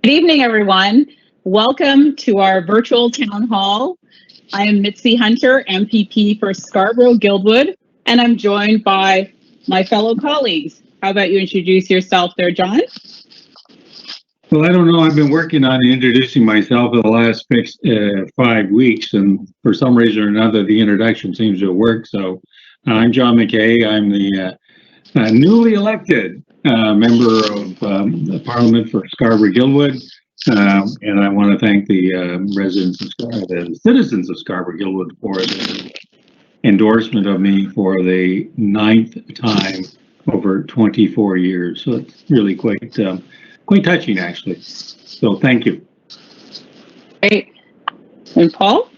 Good evening, everyone. Welcome to our virtual town hall. I am Mitzie Hunter, MPP for Scarborough-Guildwood, and I'm joined by my fellow colleagues. How about you introduce yourself there, John? Well, I don't know. I've been working on introducing myself for the last 5 weeks, and for some reason or another, the introduction seems to have worked. So I'm John McKay. I'm the newly elected member of the Parliament for Scarborough-Guildwood, and I want to thank the residents of the citizens of Scarborough-Guildwood for the endorsement of me for the 9th time over 24 years. So it's really quite touching, actually. So thank you. Great. And Paul?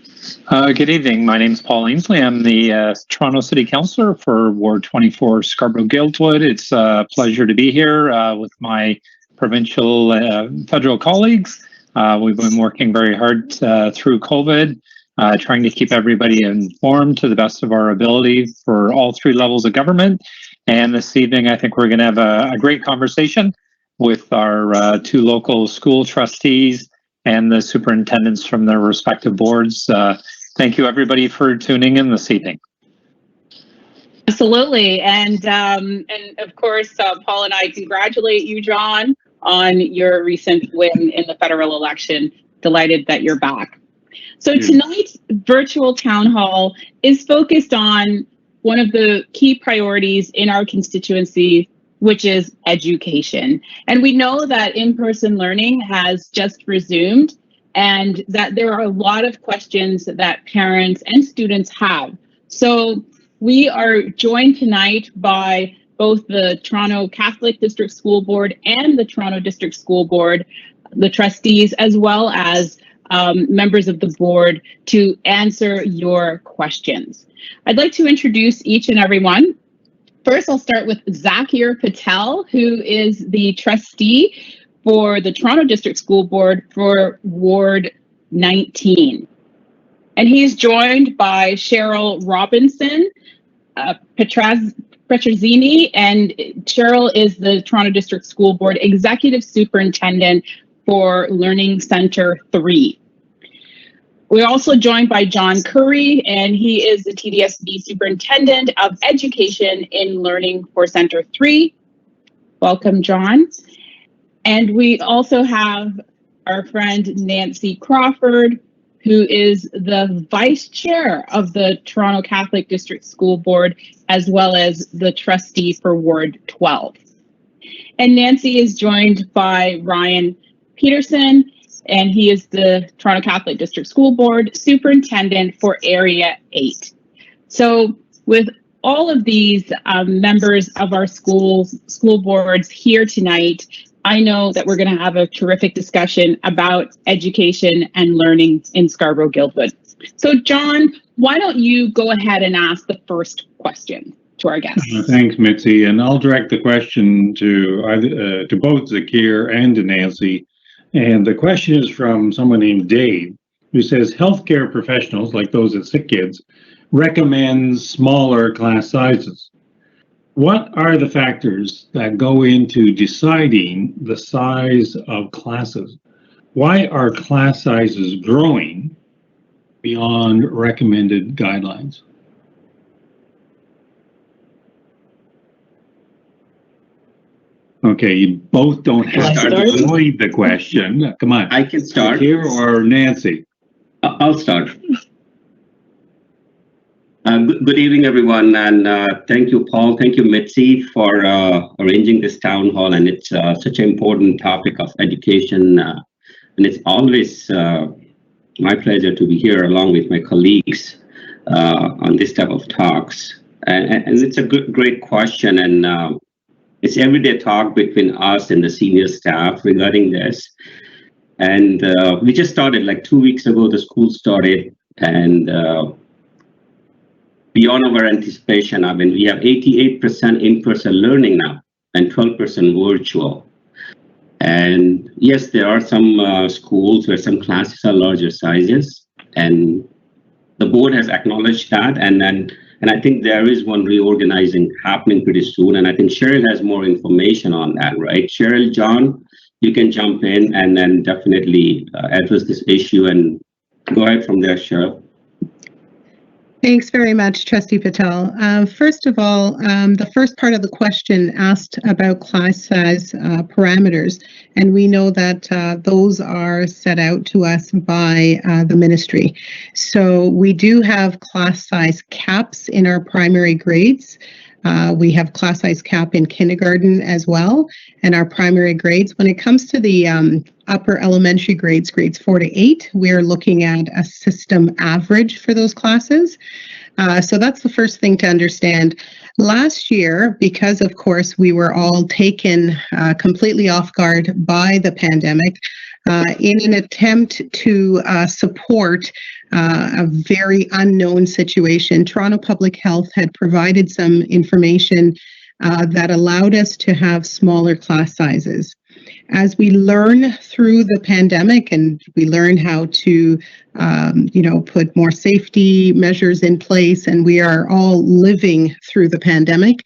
Good evening. My name is Paul Ainslie. I'm the Toronto City Councillor for Ward 24, Scarborough-Guildwood. It's a pleasure to be here with my provincial federal colleagues. We've been working very hard through COVID, trying to keep everybody informed to the best of our ability for all 3 levels of government. And this evening, I think we're going to have a great conversation with our 2 local school trustees and the superintendents from their respective boards. Thank you, everybody, for tuning in this evening. Absolutely. And of course, Paul and I congratulate you, John, on your recent win in the federal election. Delighted that you're back. So tonight's virtual town hall is focused on one of the key priorities in our constituency, which is education. And we know that in-person learning has just resumed and that there are a lot of questions that parents and students have. So we are joined tonight by both the Toronto Catholic District School Board and the Toronto District School Board, the trustees, as well as members of the board to answer your questions. I'd like to introduce each and every one. First, I'll start with Zakir Patel, who is the trustee for the Toronto District School Board for Ward 19. And he's joined by Cheryl Robinson, Petrazzini, and Cheryl is the Toronto District School Board Executive Superintendent for Learning Centre 3. We're also joined by John Curry, and he is the TDSB Superintendent of Education in Learning for Centre 3. Welcome, John. And we also have our friend Nancy Crawford, who is the Vice Chair of the Toronto Catholic District School Board, as well as the trustee for Ward 12. And Nancy is joined by Ryan Peterson, and he is the Toronto Catholic District School Board Superintendent for Area 8. So with all of these members of our school boards here tonight, I know that we're going to have a terrific discussion about education and learning in Scarborough-Guildwood. So John, why don't you go ahead and ask the first question to our guests? Thanks, Mitzi. And I'll direct the question to both Zakir and to Nancy. And the question is from someone named Dave, who says healthcare professionals, like those at Sick Kids, recommend smaller class sizes. What are the factors that go into deciding the size of classes? Why are class sizes growing beyond recommended guidelines? Okay, you both don't have to avoid the question. Come on. I can start. Here or Nancy? I'll start. Good evening, everyone, and thank you, Paul. Thank you, Mitzi, for arranging this town hall. And it's such an important topic of education, and it's always my pleasure to be here along with my colleagues on this type of talks. And it's a great question, and it's everyday talk between us and the senior staff regarding this. And we just started like 2 weeks ago. The school started, and beyond our anticipation, I mean, we have 88% in-person learning now and 12% virtual. And yes, there are some schools where some classes are larger sizes, and the board has acknowledged that. And I think there is one reorganizing happening pretty soon. And I think Cheryl has more information on that, right? Cheryl, John, you can jump in and then definitely address this issue and go ahead from there, Cheryl. Thanks very much, Trustee Patel. First of all, the first part of the question asked about class size parameters, and we know that those are set out to us by the ministry. So we do have class size caps in our primary grades. We have class size cap in kindergarten as well, and our primary grades. When it comes to the upper elementary grades, grades 4 to 8, we're looking at a system average for those classes. So that's the first thing to understand. Last year, because of course we were all taken completely off guard by the pandemic, in an attempt to support a very unknown situation, Toronto Public Health had provided some information that allowed us to have smaller class sizes. As we learn through the pandemic and we learn how to, put more safety measures in place, and we are all living through the pandemic,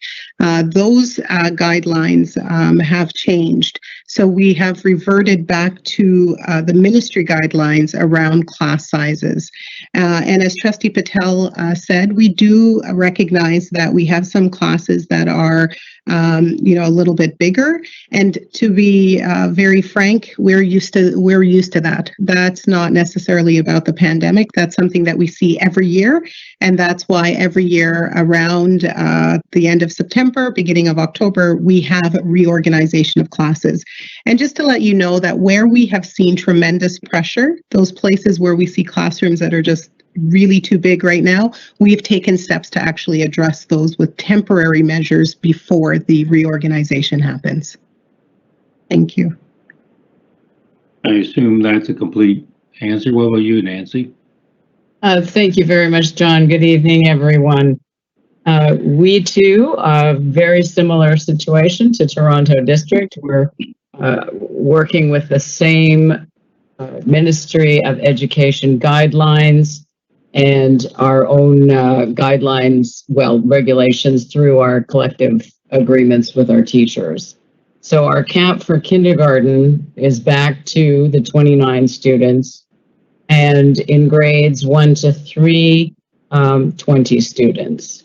those guidelines have changed. So we have reverted back to the ministry guidelines around class sizes. And as Trustee Patel said, we do recognize that we have some classes that are, a little bit bigger. And to be very frank, we're used to that. That's not necessarily about the pandemic. That's something that we see every year, and that's why every year around the end of September, beginning of October, we have reorganization of classes. And just to let you know that where we have seen tremendous pressure, those places where we see classrooms that are just really too big right now, we've taken steps to actually address those with temporary measures before the reorganization happens. Thank you. I assume that's a complete answer. What about you, Nancy? Thank you very much, John. Good evening, everyone. We too are very similar situation to Toronto District. We're working with the same Ministry of Education guidelines and our own guidelines, regulations through our collective agreements with our teachers. So our cap for kindergarten is back to the 29 students, and in grades 1 to 3, 20 students.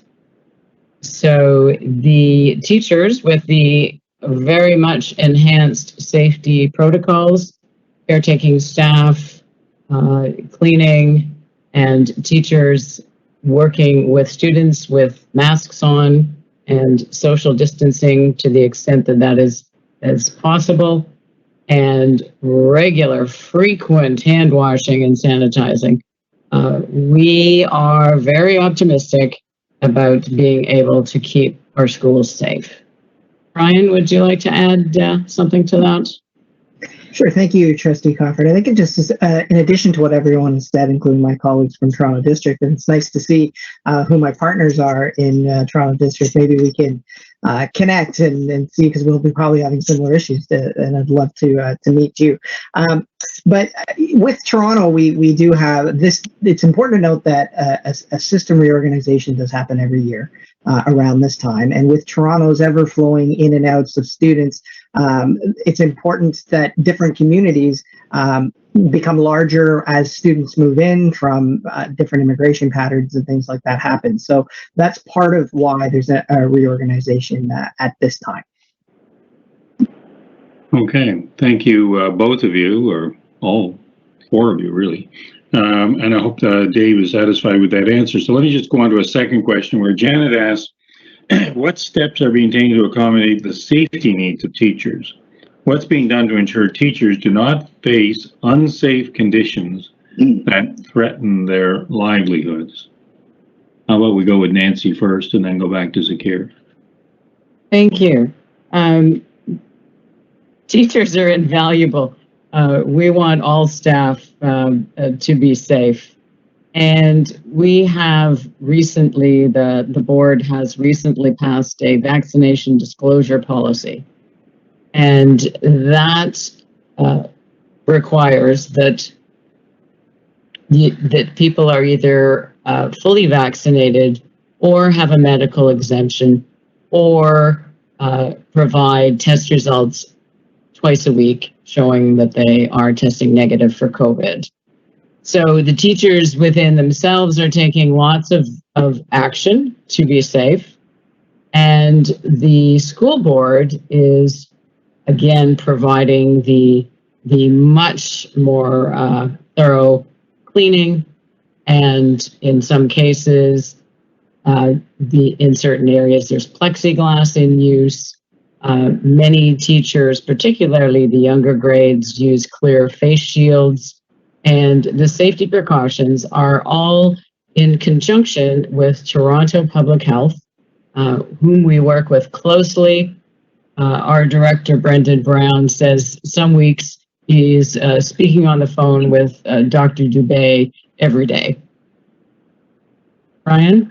So the teachers, with the very much enhanced safety protocols, caretaking staff, cleaning, and teachers working with students with masks on and social distancing to the extent that that is possible, and regular, frequent hand washing and sanitizing. We are very optimistic about being able to keep our schools safe. Brian, would you like to add something to that? Sure. Thank you, Trustee Crawford. I think it just is, in addition to what everyone has said, including my colleagues from Toronto District, and it's nice to see who my partners are in Toronto District. Maybe we can connect and see, because we'll be probably having similar issues, and I'd love to meet you. But with Toronto, we do have this. It's important to note that a system reorganization does happen every year around this time. And with Toronto's ever flowing in and outs of students, it's important that different communities become larger as students move in from different immigration patterns and things like that happen. So that's part of why there's a reorganization at this time. Okay, thank you, both of you, or all four of you, really. And I hope Dave is satisfied with that answer. So let me just go on to a second question where Janet asks, what steps are being taken to accommodate the safety needs of teachers? What's being done to ensure teachers do not face unsafe conditions that threaten their livelihoods? How about we go with Nancy first and then go back to Zakir? Thank you. Teachers are invaluable. We want all staff to be safe. And we have recently, the board has recently passed a vaccination disclosure policy. And that requires that people are either fully vaccinated or have a medical exemption or provide test results twice a week, showing that they are testing negative for COVID. So the teachers within themselves are taking lots of action to be safe. And the school board is, again, providing the much more thorough cleaning, and in some cases, in certain areas, there's plexiglass in use. Many teachers, particularly the younger grades, use clear face shields, and the safety precautions are all in conjunction with Toronto Public Health, whom we work with closely. Our director, Brendan Brown, says some weeks he's speaking on the phone with Dr. Dubé every day. Brian?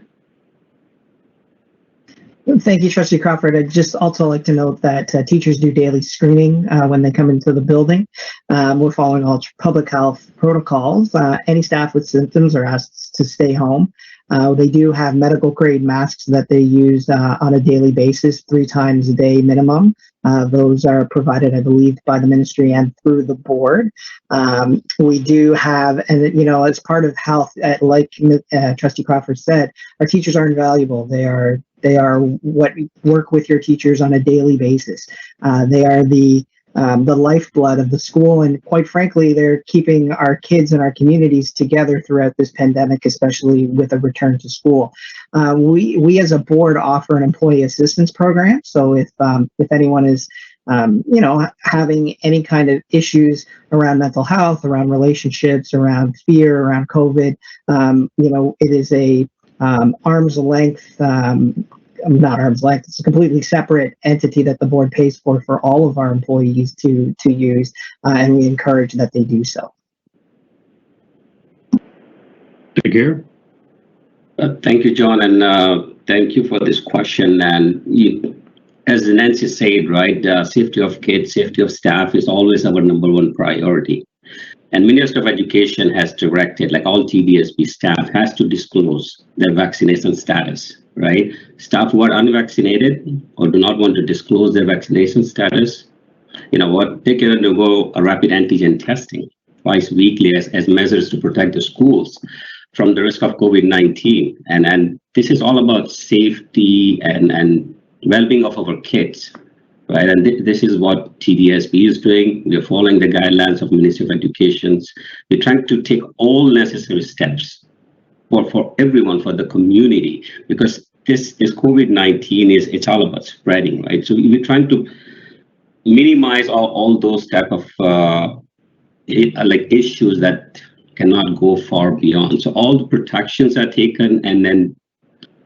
Thank you, Trustee Crawford. I'd just also like to note that teachers do daily screening when they come into the building. We're following all public health protocols. Any staff with symptoms are asked to stay home. They do have medical grade masks that they use on a daily basis, 3 times a day minimum. Those are provided, I believe, by the ministry and through the board. We do have, and as part of health, like Trustee Crawford said, our teachers are invaluable. They are what work with your teachers on a daily basis. They are the lifeblood of the school, and quite frankly, they're keeping our kids and our communities together throughout this pandemic, especially with a return to school. We as a board offer an employee assistance program. So if anyone is having any kind of issues around mental health, around relationships, around fear, around COVID, it is a arm's length, not arm's length, it's a completely separate entity that the board pays for all of our employees to use, and we encourage that they do so. Take care. Thank you, John, and thank you for this question. And as Nancy said, right, safety of kids, safety of staff is always our #1 priority. And Minister of Education has directed, like all TBSB staff, has to disclose their vaccination status, right? Staff who are unvaccinated or do not want to disclose their vaccination status, they can undergo a rapid antigen testing twice weekly as measures to protect the schools from the risk of COVID-19. And this is all about safety and well-being of our kids. Right, and this is what TDSB is doing. We're following the guidelines of Ministry of Education. We're trying to take all necessary steps for everyone, for the community, because this COVID-19 it's all about spreading, right? So we're trying to minimize all those type of issues that cannot go far beyond. So all the protections are taken, and then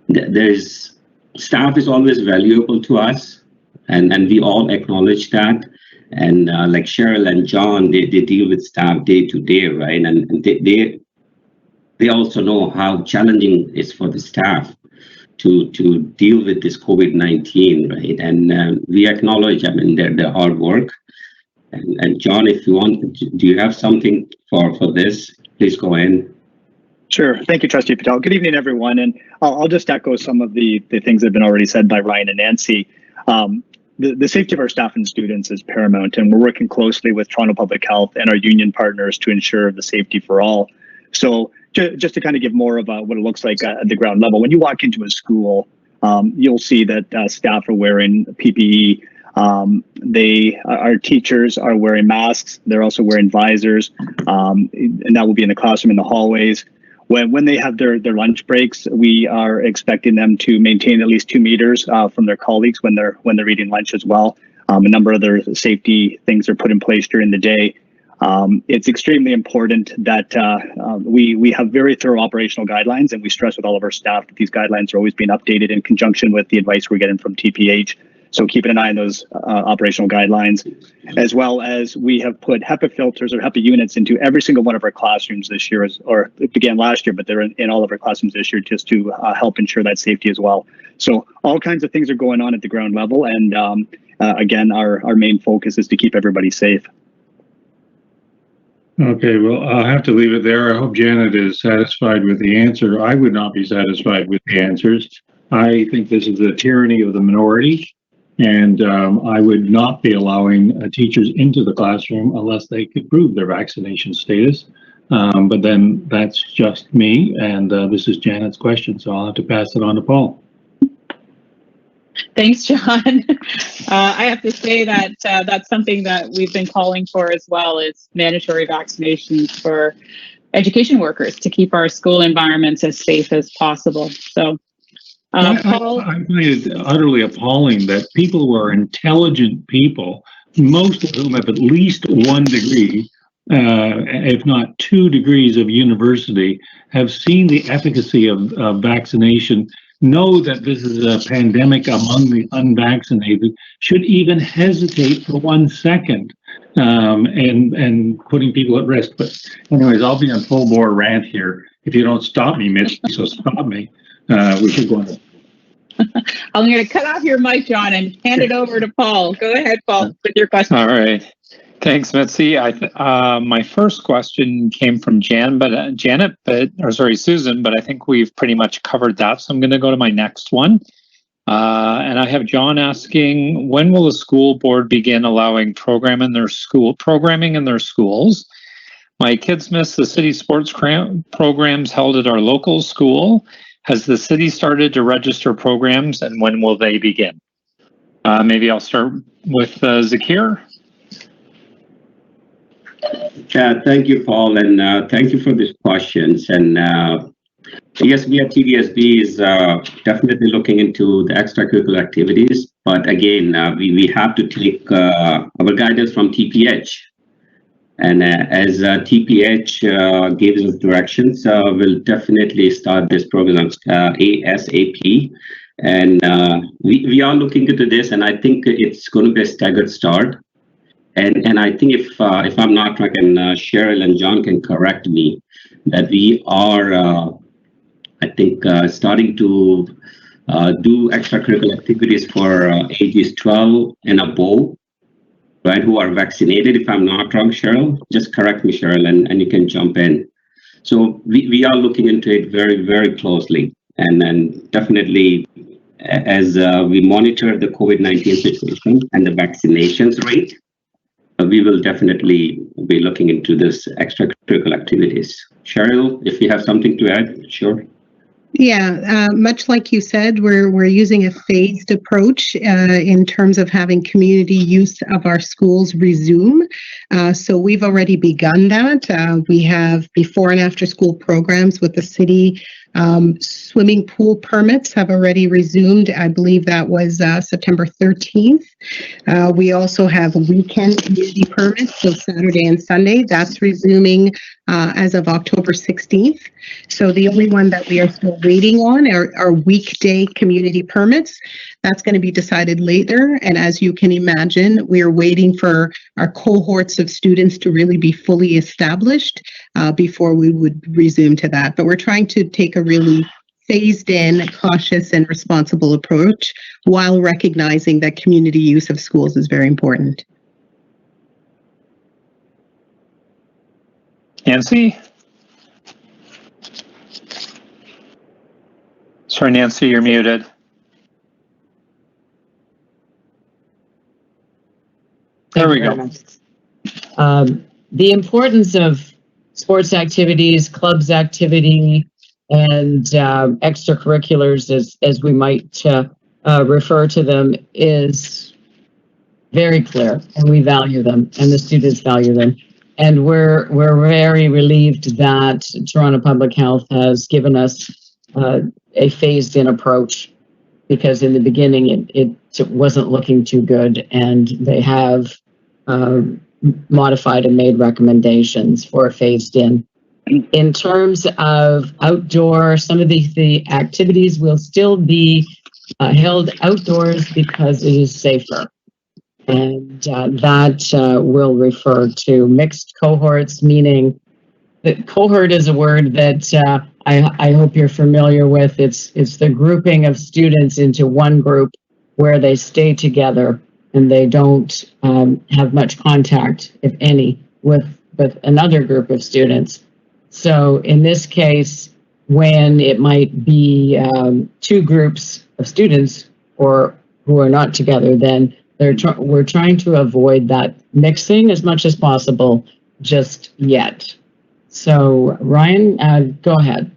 there's staff is always valuable to us. And we all acknowledge that. And like Cheryl and John, they deal with staff day to day, right? And they also know how challenging it is for the staff to deal with this COVID-19, right? And we acknowledge, their hard work. And John, if you want, do you have something for this? Please go ahead. Sure. Thank you, Trustee Patel. Good evening, everyone. And I'll just echo some of the things that have been already said by Ryan and Nancy. The safety of our staff and students is paramount, and we're working closely with Toronto Public Health and our union partners to ensure the safety for all. So just to kind of give more of what it looks like at the ground level, when you walk into a school, you'll see that staff are wearing PPE. Our teachers are wearing masks. They're also wearing visors, and that will be in the classroom, in the hallways. When they have their lunch breaks, we are expecting them to maintain at least 2 meters from their colleagues when they're eating lunch as well. A number of other safety things are put in place during the day. It's extremely important that we have very thorough operational guidelines, and we stress with all of our staff that these guidelines are always being updated in conjunction with the advice we're getting from TPH. So keeping an eye on those operational guidelines, as well as we have put HEPA filters or HEPA units into every single one of our classrooms this year, or it began last year, but they're in all of our classrooms this year just to help ensure that safety as well. So all kinds of things are going on at the ground level. And again, our main focus is to keep everybody safe. Okay, well, I'll have to leave it there. I hope Janet is satisfied with the answer. I would not be satisfied with the answers. I think this is the tyranny of the minority. And I would not be allowing teachers into the classroom unless they could prove their vaccination status. But then that's just me, and this is Janet's question, so I'll have to pass it on to Paul. Thanks, John. I have to say that that's something that we've been calling for as well, is mandatory vaccinations for education workers to keep our school environments as safe as possible. So, Paul? I find it utterly appalling that people who are intelligent people, most of whom have at least 1 degree, if not 2 degrees of university, have seen the efficacy of vaccination, know that this is a pandemic among the unvaccinated, should even hesitate for 1 second and putting people at risk. But anyways, I'll be on full bore rant here. If you don't stop me, Mitch, so stop me. We should go on. I'm going to cut off your mic, John, and hand it over to Paul. Go ahead, Paul, with your question. All right. Thanks, Mitzie. My first question came from Susan, but I think we've pretty much covered that. So I'm going to go to my next one. And I have John asking, when will the school board begin allowing programming in their schools? My kids miss the city sports programs held at our local school. Has the city started to register programs, and when will they begin? Maybe I'll start with Zakir. Thank you, Paul, and thank you for these questions. And yes, we at TDSB is definitely looking into the extracurricular activities, but again, we have to take our guidance from TPH. And as TPH gives us directions, we'll definitely start this program ASAP. And we are looking into this, and I think it's going to be a staggered start. And I think if I'm not wrong, and Cheryl and John can correct me, that we are, I think, starting to do extracurricular activities for ages 12 and above, right, who are vaccinated. If I'm not wrong, Cheryl, just correct me, Cheryl, and you can jump in. So we are looking into it very, very closely. And then definitely, as we monitor the COVID-19 situation and the vaccinations rate, we will definitely be looking into this extracurricular activities. Cheryl, if you have something to add, sure. Yeah, much like you said, we're using a phased approach in terms of having community use of our schools resume. So we've already begun that. We have before and after school programs with the city. Swimming pool permits have already resumed. I believe that was September 13th. We also have weekend community permits, so Saturday and Sunday. That's resuming as of October 16th. So the only one that we are still waiting on are weekday community permits. That's going to be decided later. And as you can imagine, we are waiting for our cohorts of students to really be fully established before we would resume to that. But we're trying to take a really phased in, cautious and responsible approach while recognizing that community use of schools is very important. Nancy? Sorry, Nancy, you're muted. There we go. The importance of sports activities, clubs activity, and extracurriculars, as we might refer to them, is very clear, and we value them, and the students value them. And we're very relieved that Toronto Public Health has given us a phased-in approach, because in the beginning it wasn't looking too good, and they have modified and made recommendations for a phased-in. In terms of outdoor, some of the activities will still be held outdoors because it is safer. And that will refer to mixed cohorts, meaning that cohort is a word that I hope you're familiar with. It's the grouping of students into one group where they stay together and they don't have much contact, if any, with another group of students. So in this case, when it might be 2 groups of students or who are not together, then we're trying to avoid that mixing as much as possible just yet. So Ryan, go ahead.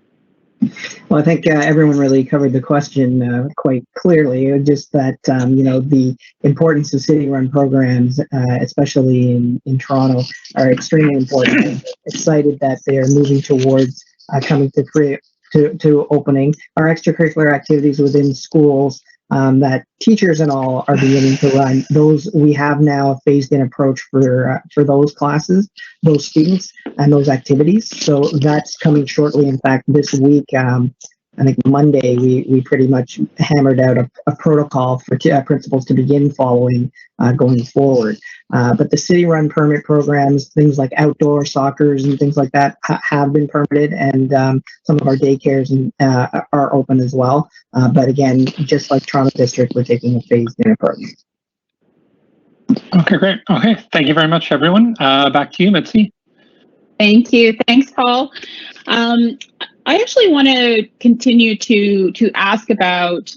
Well, I think everyone really covered the question quite clearly. Just that, the importance of city-run programs, especially in Toronto, are extremely important. I'm excited that they are moving towards coming to opening. Our extracurricular activities within schools that teachers and all are beginning to run, those we have now a phased-in approach for those classes, those students, and those activities. So that's coming shortly. In fact, this week, I think Monday, we pretty much hammered out a protocol for principals to begin following going forward. But the city-run permit programs, things like outdoor soccers and things like that, have been permitted, and some of our daycares are open as well. But again, just like Toronto District, we're taking a phased-in approach. Okay, great. Okay, thank you very much, everyone. Back to you, Mitzie. Thank you. Thanks, Paul. I actually want to continue to ask about,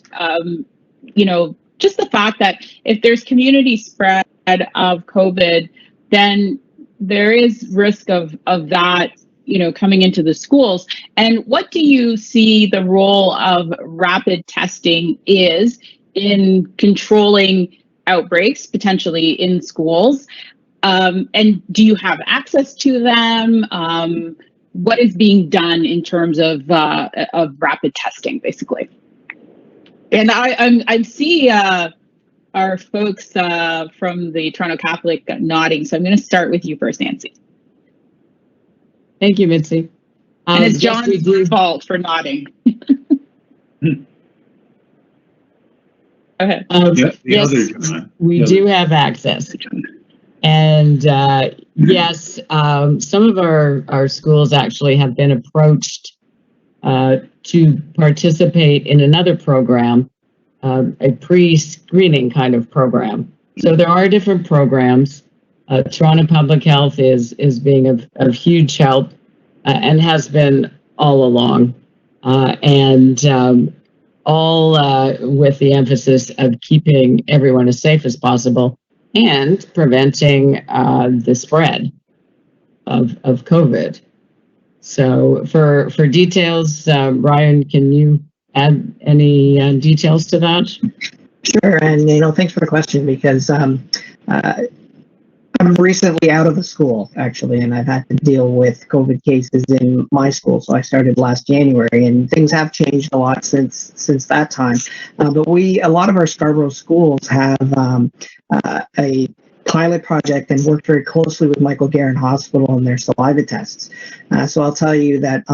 just the fact that if there's community spread of COVID, then there is risk of that, coming into the schools. And what do you see the role of rapid testing is in controlling outbreaks potentially in schools? And do you have access to them? What is being done in terms of rapid testing, basically? And I see our folks from the Toronto Catholic nodding, so I'm going to start with you first, Nancy. Thank you, Mitzie. And it's John's fault for nodding. Okay. Yes, we do have access. And yes, some of our schools actually have been approached to participate in another program, a pre-screening kind of program. So there are different programs. Toronto Public Health is being of huge help and has been all along, and all with the emphasis of keeping everyone as safe as possible and preventing the spread of COVID. So for details, Ryan, can you add any details to that? Sure, and thanks for the question, because I'm recently out of the school, actually, and I've had to deal with COVID cases in my school. So I started last January, and things have changed a lot since that time. But a lot of our Scarborough schools have a pilot project and worked very closely with Michael Garron Hospital and their saliva tests. So I'll tell you that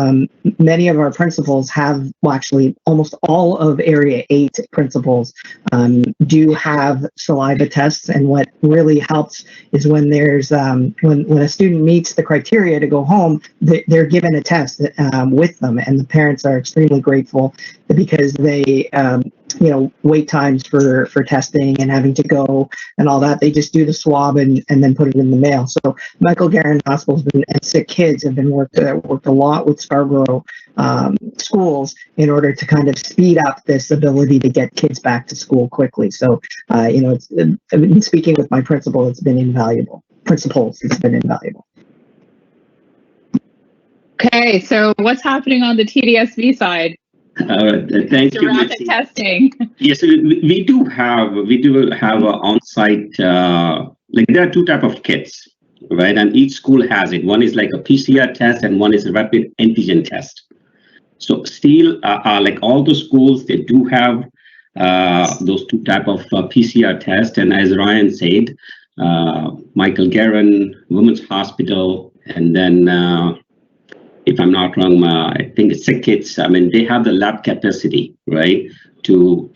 many of our principals have, well, actually almost all of Area 8 principals do have saliva tests. And what really helps is when there's when a student meets the criteria to go home, they're given a test with them, and the parents are extremely grateful because they wait times for testing and having to go and all that. They just do the swab and then put it in the mail. So Michael Garron Hospital's been, and Sick Kids have been worked a lot with Scarborough schools in order to kind of speed up this ability to get kids back to school quickly. So I've been speaking with my principal. It's been invaluable. It's been invaluable. Okay, so what's happening on the TDSV side? Thank you, rapid testing. Yes, we do have an on-site. There are two types of kits, right? And each school has it. One is like a PCR test, and one is a rapid antigen test. So still, like all the schools, they do have those two types of PCR tests. And as Ryan said, Michael Garron Women's Hospital, and then. If I'm not wrong, I think it's Sick Kids. I mean, they have the lab capacity, right, to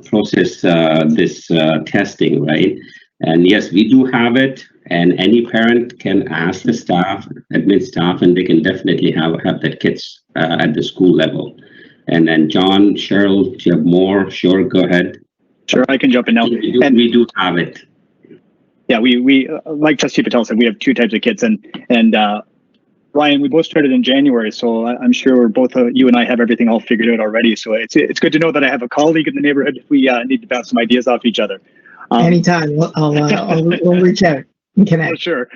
process this testing, right? And yes, we do have it, and any parent can ask the staff, admin staff, and they can definitely have that kits at the school level. And then John, Cheryl, do you have more? Sure, go ahead. Sure, I can jump in now. We do have it. Yeah, we like Trustee Patel said, we have two types of kits, and Ryan, we both started in January, so I'm sure both you and I have everything all figured out already. So it's good to know that I have a colleague in the neighborhood if we need to bounce some ideas off each other. Anytime, we'll reach out and connect. For sure.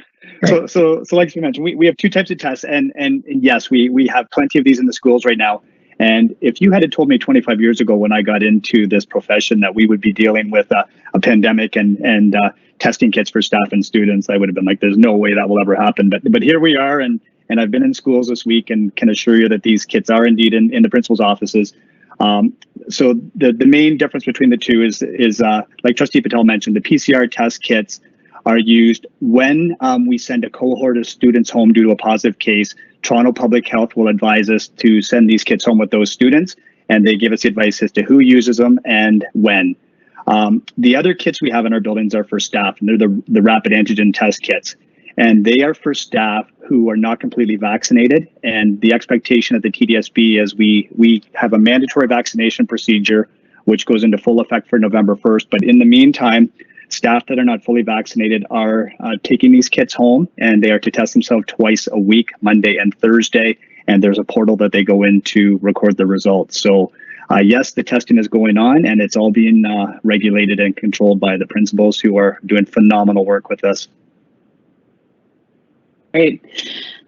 Right. So like you mentioned, we have two types of tests, and yes, we have plenty of these in the schools right now. And if you had told me 25 years ago when I got into this profession that we would be dealing with a pandemic and testing kits for staff and students, I would have been like, there's no way that will ever happen. But here we are, and I've been in schools this week and can assure you that these kits are indeed in the principal's offices. So the main difference between the two is like Trustee Patel mentioned, the PCR test kits are used when we send a cohort of students home due to a positive case. Toronto Public Health will advise us to send these kits home with those students, and they give us advice as to who uses them and when. The other kits we have in our buildings are for staff, and they're the rapid antigen test kits. And they are for staff who are not completely vaccinated. And the expectation at the TDSB is we have a mandatory vaccination procedure, which goes into full effect for November 1st. But in the meantime, staff that are not fully vaccinated are taking these kits home, and they are to test themselves twice a week, Monday and Thursday. And there's a portal that they go in to record the results. So yes, the testing is going on, and it's all being regulated and controlled by the principals who are doing phenomenal work with us. Great.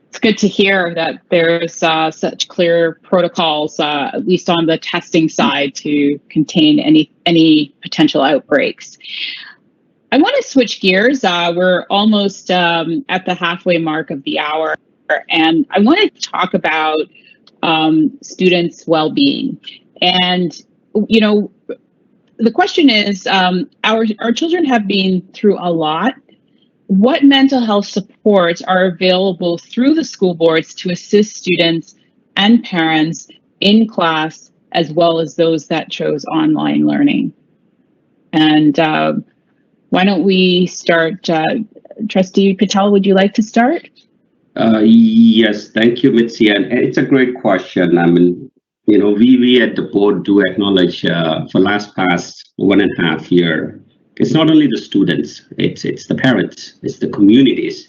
It's good to hear that there's such clear protocols, at least on the testing side, to contain any potential outbreaks. I want to switch gears. We're almost at the halfway mark of the hour, and I want to talk about students' well-being. And, you know, the question is, our children have been through a lot. What mental health supports are available through the school boards to assist students and parents in class, as well as those that chose online learning? And why don't we start? Trustee Patel, would you like to start? Yes, thank you, Mitzie. And it's a great question. I mean, you know, we at the board do acknowledge for past 1.5 years, it's not only the students, it's the parents, it's the communities.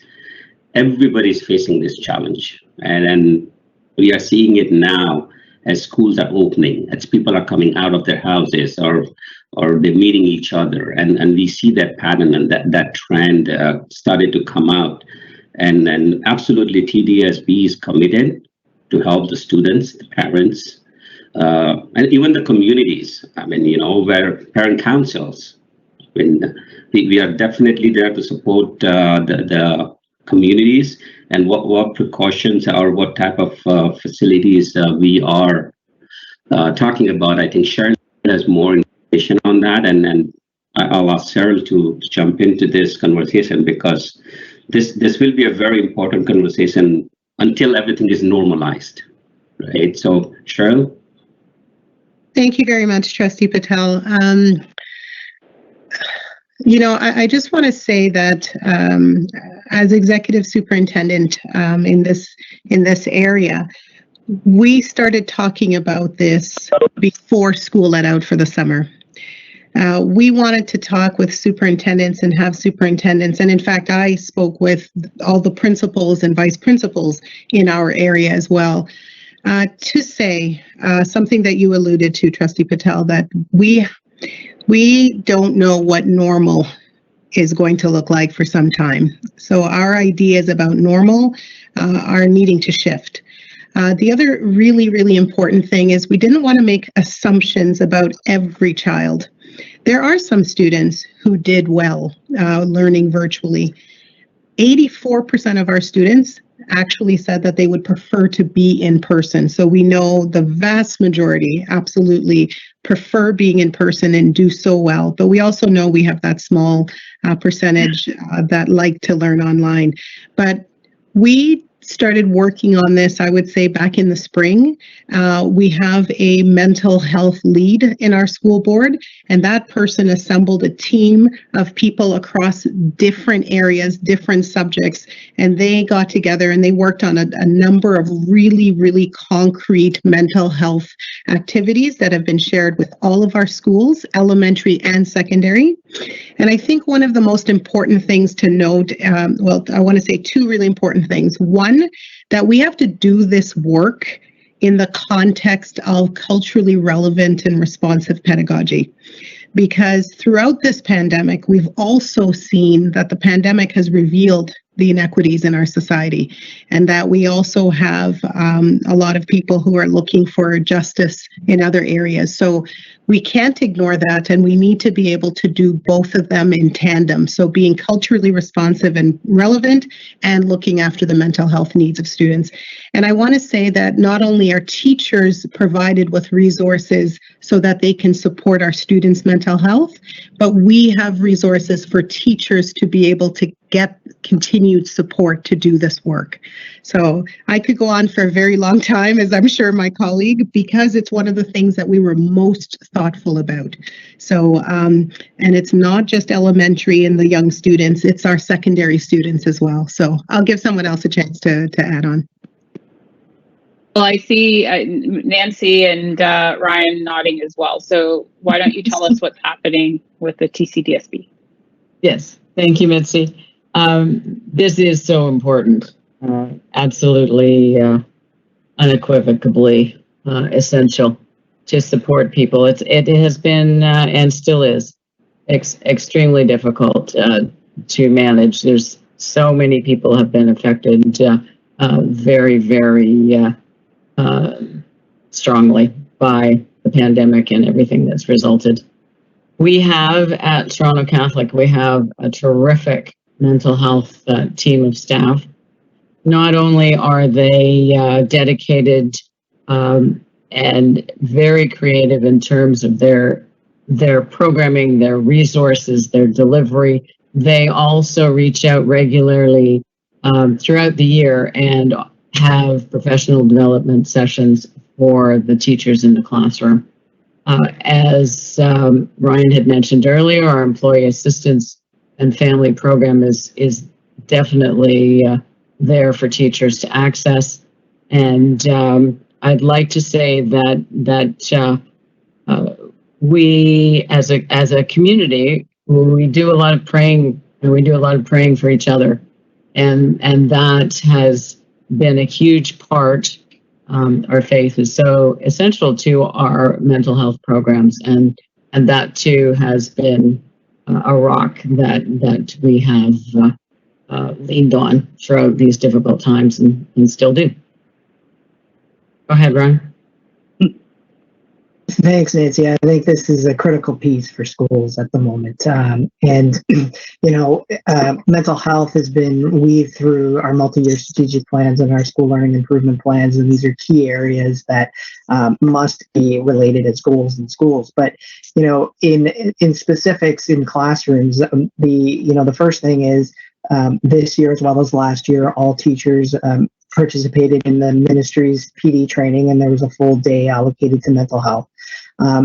Everybody's facing this challenge. And we are seeing it now as schools are opening, as people are coming out of their houses or they're meeting each other. And we see that pattern and that trend started to come out. And absolutely TDSB is committed to help the students, the parents, and even the communities. I mean, you know, where parent councils, I mean, we are definitely there to support the communities and what precautions or what type of facilities we are talking about. I think Cheryl has more information on that, and I'll ask Cheryl to jump into this conversation, because this will be a very important conversation until everything is normalized, right? So, Cheryl? Thank you very much, Trustee Patel. You know, I just want to say that as executive superintendent in this area, we started talking about this before school let out for the summer. We wanted to talk with superintendents and have superintendents, and in fact, I spoke with all the principals and vice principals in our area as well, to say something that you alluded to, Trustee Patel, that we don't know what normal is going to look like for some time. So our ideas about normal are needing to shift. The other really, really important thing is we didn't want to make assumptions about every child. There are some students who did well learning virtually. 84% of our students actually said that they would prefer to be in person. So we know the vast majority absolutely prefer being in person and do so well. But we also know we have that small percentage that like to learn online. But we started working on this, I would say, back in the spring. We have a mental health lead in our school board, and that person assembled a team of people across different areas, different subjects, and they got together and they worked on a number of really, really concrete mental health activities that have been shared with all of our schools, elementary and secondary. And I think one of the most important things to note, well, I want to say two really important things. One, that we have to do this work in the context of culturally relevant and responsive pedagogy. Because throughout this pandemic, we've also seen that the pandemic has revealed the inequities in our society, and that we also have a lot of people who are looking for justice in other areas. So we can't ignore that, and we need to be able to do both of them in tandem. So being culturally responsive and relevant, and looking after the mental health needs of students. And I want to say that not only are teachers provided with resources so that they can support our students' mental health, but we have resources for teachers to be able to get continued support to do this work. So I could go on for a very long time, as I'm sure my colleague, because it's one of the things that we were most thoughtful about. So, and it's not just elementary and the young students, it's our secondary students as well. So I'll give someone else a chance to add on. Well, I see Nancy and Ryan nodding as well. So why don't you tell us what's happening with the TCDSB? Yes, thank you, Mitzie. This is so important, absolutely unequivocally essential to support people. It has been and still is extremely difficult to manage. There's so many people have been affected very, very strongly by the pandemic and everything that's resulted. We have at Toronto Catholic, we have a terrific mental health team of staff. Not only are they dedicated and very creative in terms of their programming, their resources, their delivery, they also reach out regularly throughout the year and have professional development sessions for the teachers in the classroom. As Ryan had mentioned earlier, our employee assistance and family program is definitely there for teachers to access. And I'd like to say that we, as a community, we do a lot of praying, and we do a lot of praying for each other, and that has been a huge part. Our faith is so essential to our mental health programs, and that too has been a rock that we have leaned on throughout these difficult times and still do. Go ahead, Ron. Thanks, Nancy. I think this is a critical piece for schools at the moment. And, mental health has been weaved through our multi-year strategic plans and our school learning improvement plans. And these are key areas that must be related as goals in schools. But, in specifics in classrooms, the first thing is this year as well as last year, all teachers participated in the ministry's PD training, and there was a full day allocated to mental health.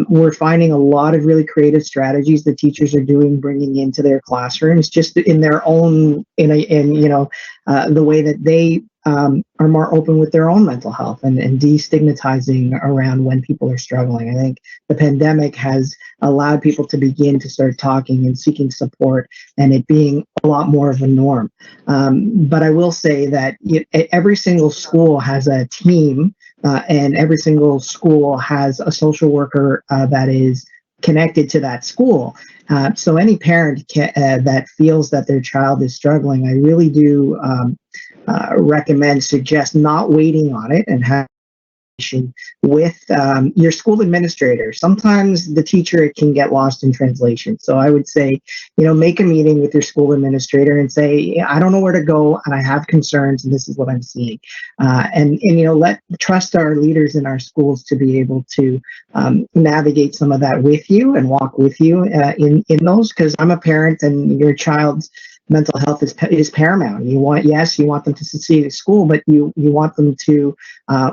We're finding a lot of really creative strategies that teachers are bringing into their classrooms, just in their own, the way that they are more open with their own mental health and destigmatizing around when people are struggling. I think the pandemic has allowed people to begin to start talking and seeking support, and it being a lot more of a norm. But I will say that every single school has a team, and every single school has a social worker that is connected to that school. So any parent that feels that their child is struggling, I really do suggest not waiting on it and have with your school administrator. Sometimes the teacher can get lost in translation. So I would say, make a meeting with your school administrator and say, I don't know where to go and I have concerns and this is what I'm seeing. And trust our leaders in our schools to be able to navigate some of that with you and walk with you in those, because I'm a parent and your child's mental health is paramount. You want them to succeed at school, but you want them to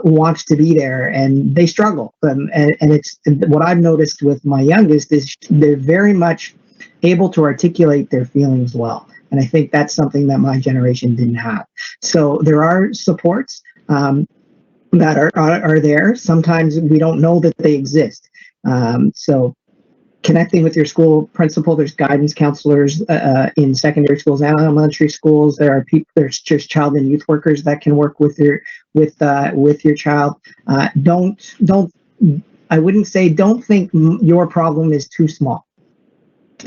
want to be there, and they struggle. And it's what I've noticed with my youngest is they're very much able to articulate their feelings well. And I think that's something that my generation didn't have. So there are supports that are there. Sometimes we don't know that they exist. So connecting with your school principal. There's guidance counselors in secondary schools and elementary schools. There's just child and youth workers that can work with your child. I wouldn't say don't think your problem is too small,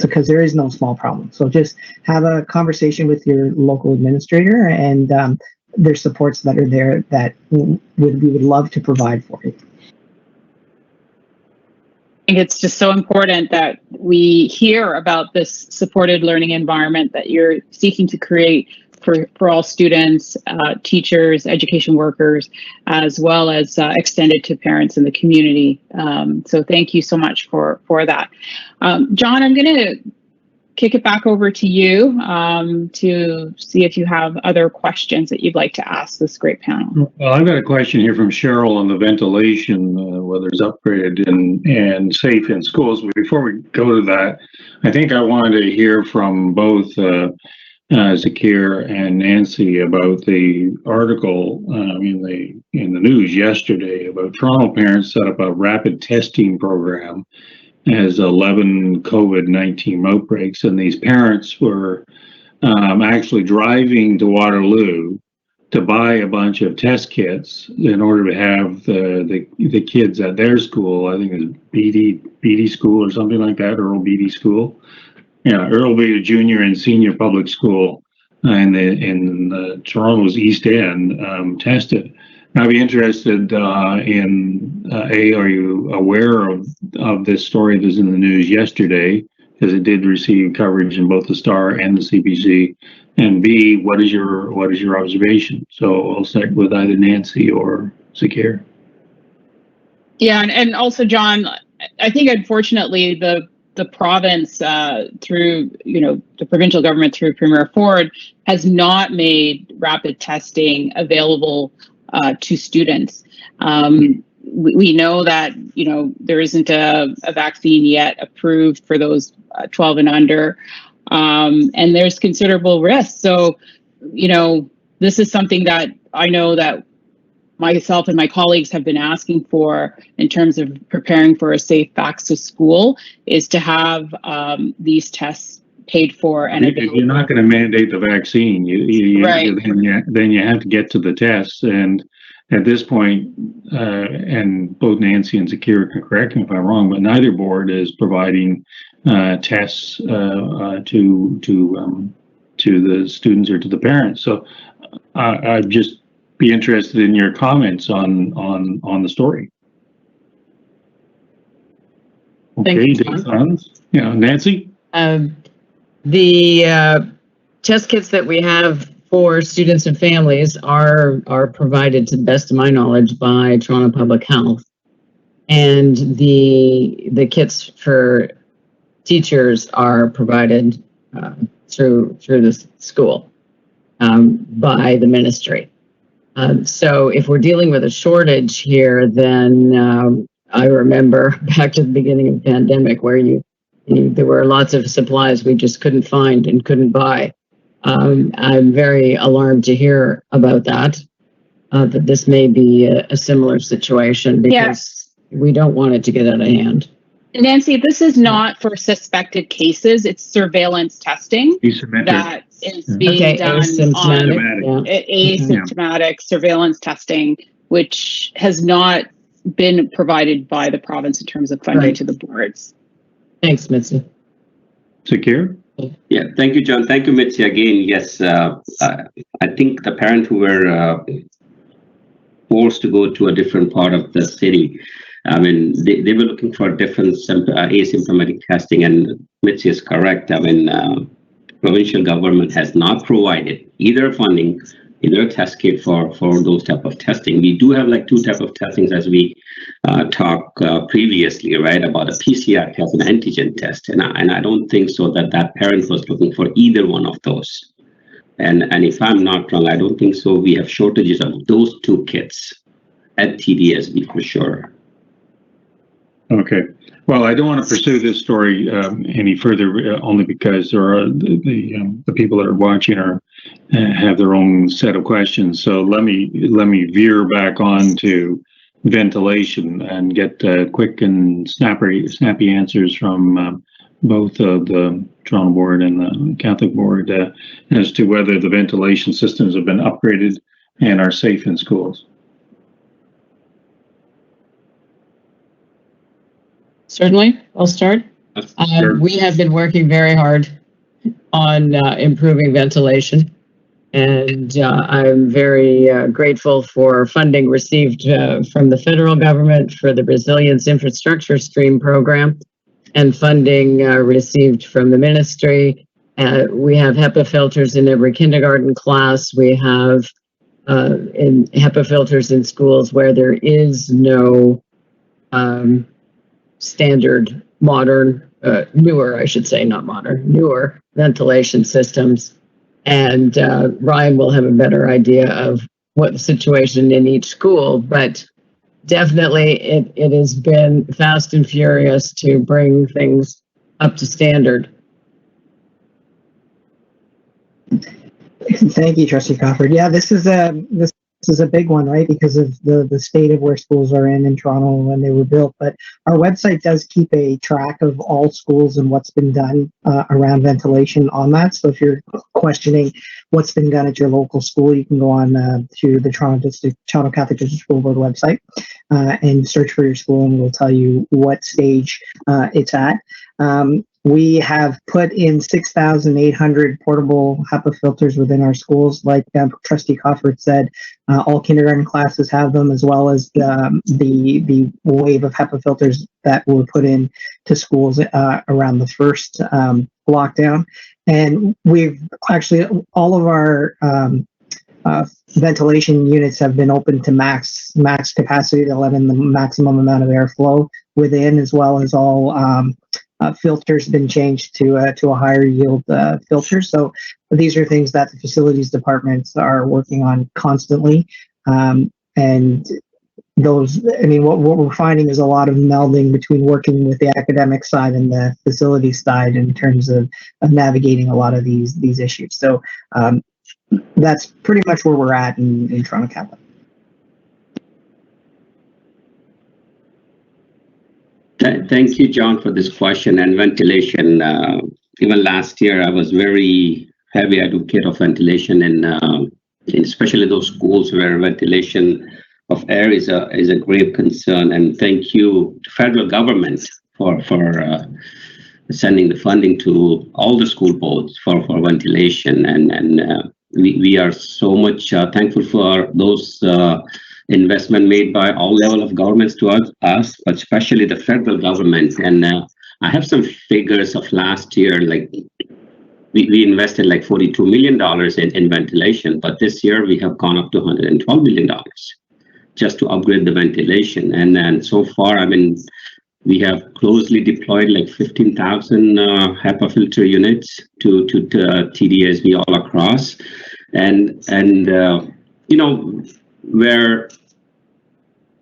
because there is no small problem. So just have a conversation with your local administrator, and there's supports that are there that we would love to provide for you. I think it's just so important that we hear about this supported learning environment that you're seeking to create for all students, teachers, education workers, as well as extended to parents in the community. So thank you so much for that. John, I'm going to kick it back over to you to see if you have other questions that you'd like to ask this great panel. Well, I've got a question here from Cheryl on the ventilation, whether it's upgraded and safe in schools. But before we go to that, I think I wanted to hear from both Zakir and Nancy about the article in the news yesterday about Toronto parents set up a rapid testing program as 11 COVID-19 outbreaks, and these parents were actually driving to Waterloo to buy a bunch of test kits in order to have the kids at their school. I think it's Beatty School or something like that, Earl Beatty School. Yeah, Earl Beatty Junior and Senior Public School in Toronto's East End tested. I'd be interested in, are you aware of this story that was in the news yesterday, because it did receive coverage in both the Star and the CBC, and B, what is your observation? So I'll start with either Nancy or Zakir. Yeah, and also, John, I think unfortunately the province through the provincial government through Premier Ford has not made rapid testing available to students. We know that there isn't a vaccine yet approved for those 12 and under, and there's considerable risk. So this is something that I know that myself and my colleagues have been asking for in terms of preparing for a safe back to school, is to have these tests paid for and available. You're not going to mandate the vaccine. Right. Then you have to get to the tests. And at this point, and both Nancy and Zakir can correct me if I'm wrong, but neither board is providing tests to the students or to the parents. So I'd just be interested in your comments on the story. Okay, Nancy? The test kits that we have for students and families are provided, to the best of my knowledge, by Toronto Public Health, and the kits for teachers are provided through the school by the ministry. So if we're dealing with a shortage here, then I remember back to the beginning of the pandemic where there were lots of supplies we just couldn't find and couldn't buy. I'm very alarmed to hear about that this may be a similar situation, because we don't want it to get out of hand. Nancy, this is not for suspected cases. It's surveillance testing that is being done on asymptomatic surveillance testing, which has not been provided by the province in terms of funding to the boards. Thanks, Mitzie. Zakir? Yeah, thank you, John. Thank you, Mitzie. Again, yes, I think the parents who were forced to go to a different part of the city, I mean, they were looking for different asymptomatic testing, and Mitzie is correct. I mean, provincial government has not provided either funding, either a test kit for those type of testing. We do have like two type of testings, as we talked previously, right, about a PCR test and antigen test, and I don't think so that parent was looking for either one of those. And if I'm not wrong, I don't think so. We have shortages of those two kits at TDSB for sure. Okay. Well, I don't want to pursue this story any further, only because there are the people that are watching have their own set of questions. So let me veer back on to ventilation and get quick and snappy answers from both the Toronto Board and the Catholic Board as to whether the ventilation systems have been upgraded and are safe in schools. Certainly, I'll start. Sure. We have been working very hard on improving ventilation, and I'm very grateful for funding received from the federal government for the Resilience Infrastructure Stream program and funding received from the ministry. We have HEPA filters in every kindergarten class. We have in HEPA filters in schools where there is no standard modern, newer, I should say, not modern, newer ventilation systems. And Ryan will have a better idea of what the situation in each school, but definitely it has been fast and furious to bring things up to standard. Thank you, Trustee Crawford. Yeah, this is a big one, right? Because of the state of where schools are in Toronto when they were built. But our website does keep a track of all schools and what's been done around ventilation on that. So if you're questioning what's been done at your local school, you can go on to the Toronto Catholic District School Board website and search for your school, and we'll tell you what stage it's at. We have put in 6,800 portable HEPA filters within our schools. Like Trustee Crawford said, all kindergarten classes have them, as well as the wave of HEPA filters that were put in to schools around the first lockdown. And we've actually, all of our ventilation units have been open to max capacity to let in the maximum amount of airflow within, as well as all filters been changed to a higher yield filter. So these are things that the facilities departments are working on constantly. And those, I mean, what we're finding is a lot of melding between working with the academic side and the facilities side in terms of navigating a lot of these issues. So that's pretty much where we're at in Toronto Catholic. Thank you, John, for this question. And ventilation, even last year, I was very heavy advocate of ventilation, and especially those schools where ventilation of air is a grave concern. And thank you to federal government for sending the funding to all the school boards for ventilation. And we are so much thankful for those investment made by all level of governments to us, but especially the federal government. And I have some figures of last year, like we invested like $42 million in ventilation, but this year we have gone up to $112 million just to upgrade the ventilation. And then so far, I mean, we have closely deployed like 15,000 HEPA filter units to TDSB all across. And you know, where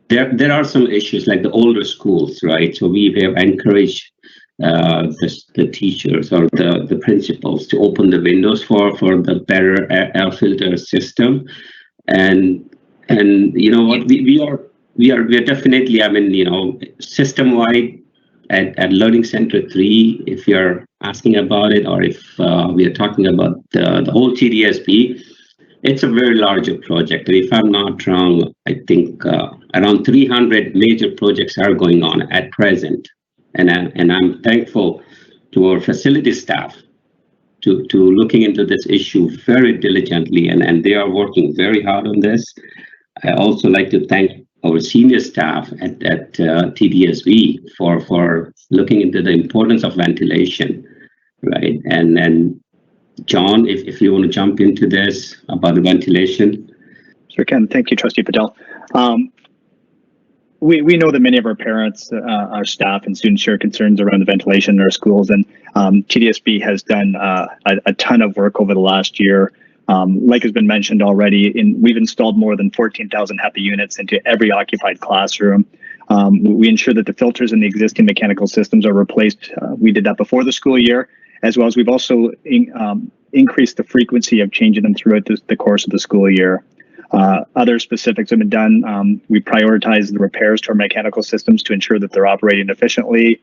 there are some issues like the older schools, right? So we have encouraged the teachers or the principals to open the windows for the better air filter system. And you know what, we are definitely, I mean, you know, system wide at Learning Center 3, if you're asking about it, or if we are talking about the whole TDSB, it's a very larger project. And if I'm not wrong, I think around 300 major projects are going on at present. And I'm thankful to our facility staff to looking into this issue very diligently, and they are working very hard on this. I also like to thank our senior staff at TDSB for looking into the importance of ventilation, right? And John, if you want to jump into this about the ventilation. Sure, Ken. Thank you, Trustee Patel. We know that many of our parents, our staff, and students share concerns around the ventilation in our schools, and TDSB has done a ton of work over the last year. Like has been mentioned already, we've installed more than 14,000 HEPA units into every occupied classroom. We ensure that the filters in the existing mechanical systems are replaced. We did that before the school year, as well as we've also increased the frequency of changing them throughout the course of the school year. Other specifics have been done. We prioritize the repairs to our mechanical systems to ensure that they're operating efficiently,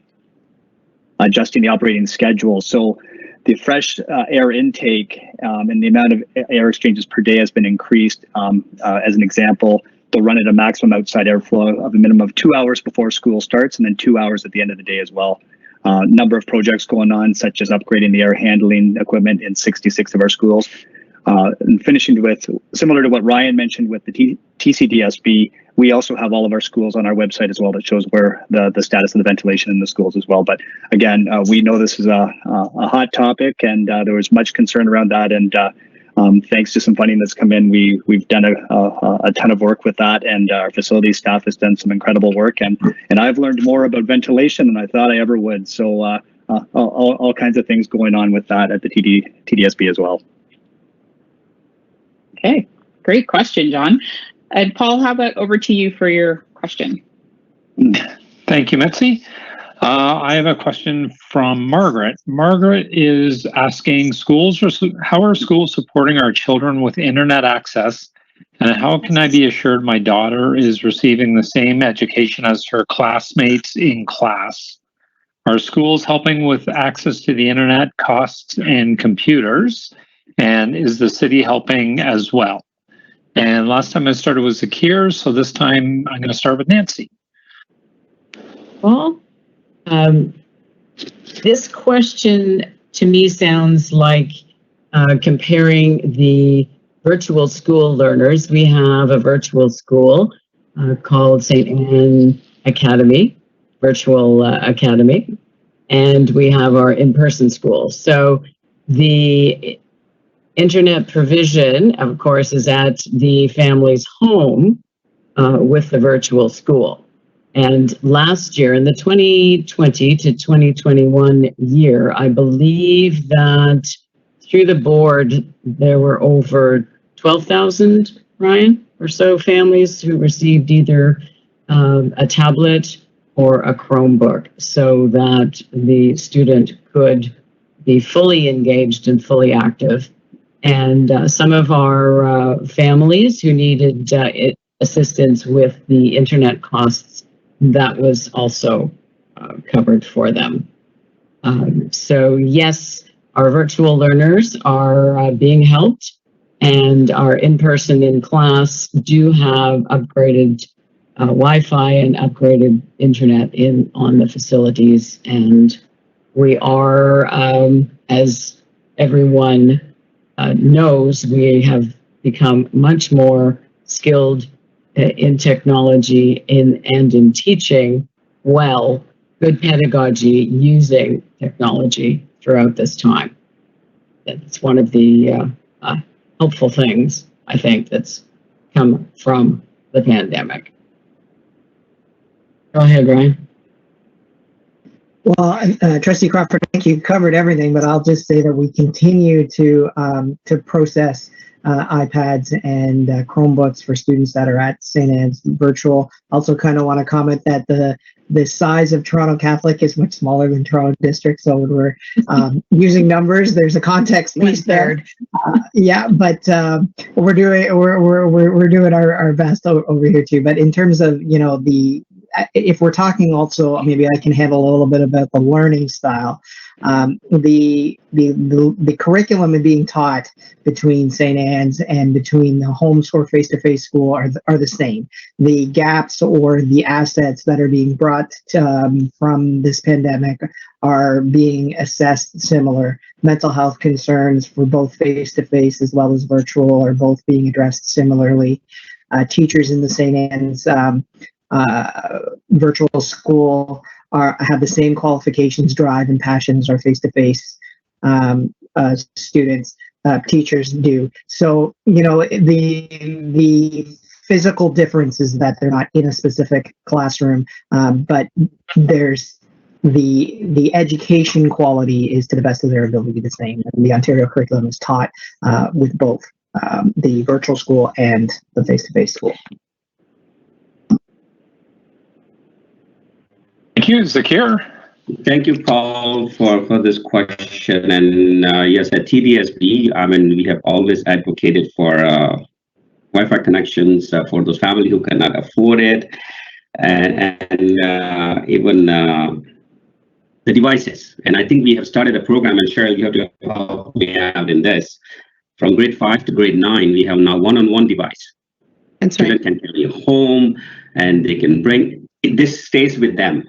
adjusting the operating schedule. So the fresh air intake and the amount of air exchanges per day has been increased. As an example, they'll run at a maximum outside airflow of a minimum of 2 hours before school starts and then 2 hours at the end of the day as well. Number of projects going on, such as upgrading the air handling equipment in 66 of our schools. And finishing with, similar to what Ryan mentioned with the TCDSB, we also have all of our schools on our website as well that shows where the status of the ventilation in the schools as well. But again, we know this is a hot topic, and there was much concern around that. And thanks to some funding that's come in, we've done a ton of work with that, and our facilities staff has done some incredible work. And I've learned more about ventilation than I thought I ever would. So all kinds of things going on with that at the TDSB as well. Okay, great question, John. And Paul, how about over to you for your question? Thank you, Mitzie. I have a question from Margaret. Margaret is asking, how are schools supporting our children with internet access, and how can I be assured my daughter is receiving the same education as her classmates in class? Are schools helping with access to the internet, costs, and computers? And is the city helping as well? And last time I started was Zakir, so this time I'm going to start with Nancy. Well, this question to me sounds like comparing the virtual school learners. We have a virtual school called St. Anne Academy, Virtual Academy, and we have our in-person school. So the internet provision, of course, is at the family's home with the virtual school. And last year, in the 2020 to 2021 year, I believe that through the board, there were over 12,000, Ryan, or so families who received either a tablet or a Chromebook so that the student could be fully engaged and fully active. And some of our families who needed assistance with the internet costs, that was also covered for them. So yes, our virtual learners are being helped, and our in-person in class do have upgraded Wi-Fi and upgraded internet on the facilities. And we are, as everyone knows, we have become much more skilled in technology and in teaching well, good pedagogy using technology throughout this time. It's one of the helpful things, I think, that's come from the pandemic. Go ahead, Ryan. Well, Trustee Crawford, I think you covered everything, but I'll just say that we continue to process iPads and Chromebooks for students that are at St. Anne's virtual. Also kind of want to comment that the size of Toronto Catholic is much smaller than Toronto District, so when we're using numbers, there's a context piece there. Yeah, but we're doing our best over here too. But in terms of, you know, if we're talking also, maybe I can handle a little bit about the learning style. The curriculum being taught between St. Anne's and between the home or face-to-face school are the same. The gaps or the assets that are being brought from this pandemic are being assessed similar. Mental health concerns for both face-to-face as well as virtual are both being addressed similarly. Teachers in the St. Anne's virtual school have the same qualifications, drive, and passions our face-to-face students, teachers do. So, you know, the physical difference is that they're not in a specific classroom, but there's the education quality is to the best of their ability the same. And the Ontario curriculum is taught with both the virtual school and the face-to-face school. Thank you, Zakir. Thank you, Paul, for this question. And yes, at TDSB, I mean, we have always advocated for Wi-Fi connections for those families who cannot afford it, and even the devices. And I think we have started a program, and Cheryl, you have to help me out in this. From grade 5 to grade 9, we have now one-on-one device. That's right. Children can carry it home, and they can bring, this stays with them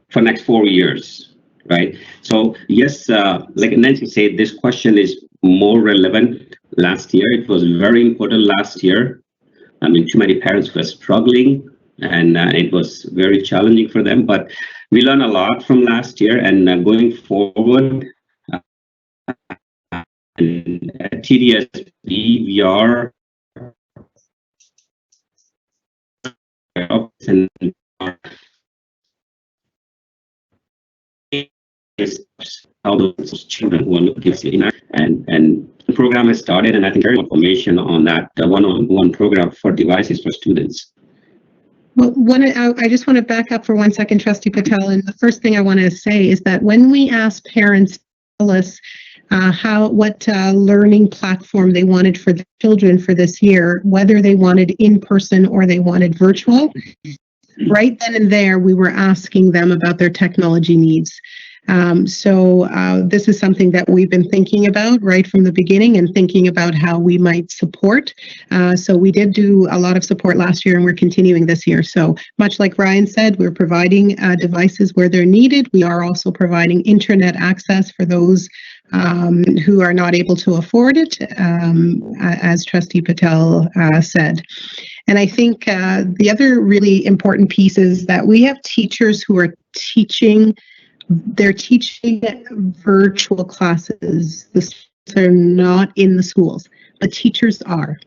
for next 4 years, right? So yes, like Nancy said, this question is more relevant last year. It was very important last year. I mean, too many parents were struggling, and it was very challenging for them, but we learned a lot from last year, and going forward, and at TDSB, we are and how those children who are looking at, and the program has started, and I think there is information on that one-on-one program for devices for students. Well, I just want to back up for 1 second, Trustee Patel. And the first thing I want to say is that when we asked parents to tell us what learning platform they wanted for the children for this year, whether they wanted in person or they wanted virtual, right then and there we were asking them about their technology needs. So this is something that we've been thinking about right from the beginning, and thinking about how we might support. So we did do a lot of support last year, and we're continuing this year. So much like Ryan said, we're providing devices where they're needed. We are also providing internet access for those who are not able to afford it, as Trustee Patel said. And I think the other really important piece is that we have teachers who are teaching. They're teaching virtual classes. The students are not in the schools, but teachers are.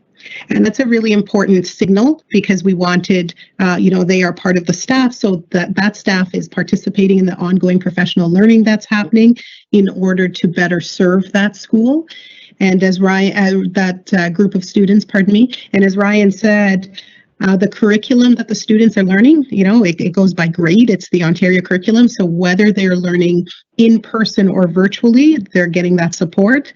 And that's a really important signal, because we wanted, they are part of the staff, so that staff is participating in the ongoing professional learning that's happening in order to better serve that school. And as Ryan, that group of students, pardon me, and as Ryan said, the curriculum that the students are learning, it goes by grade. It's the Ontario curriculum. So whether they're learning in person or virtually, they're getting that support.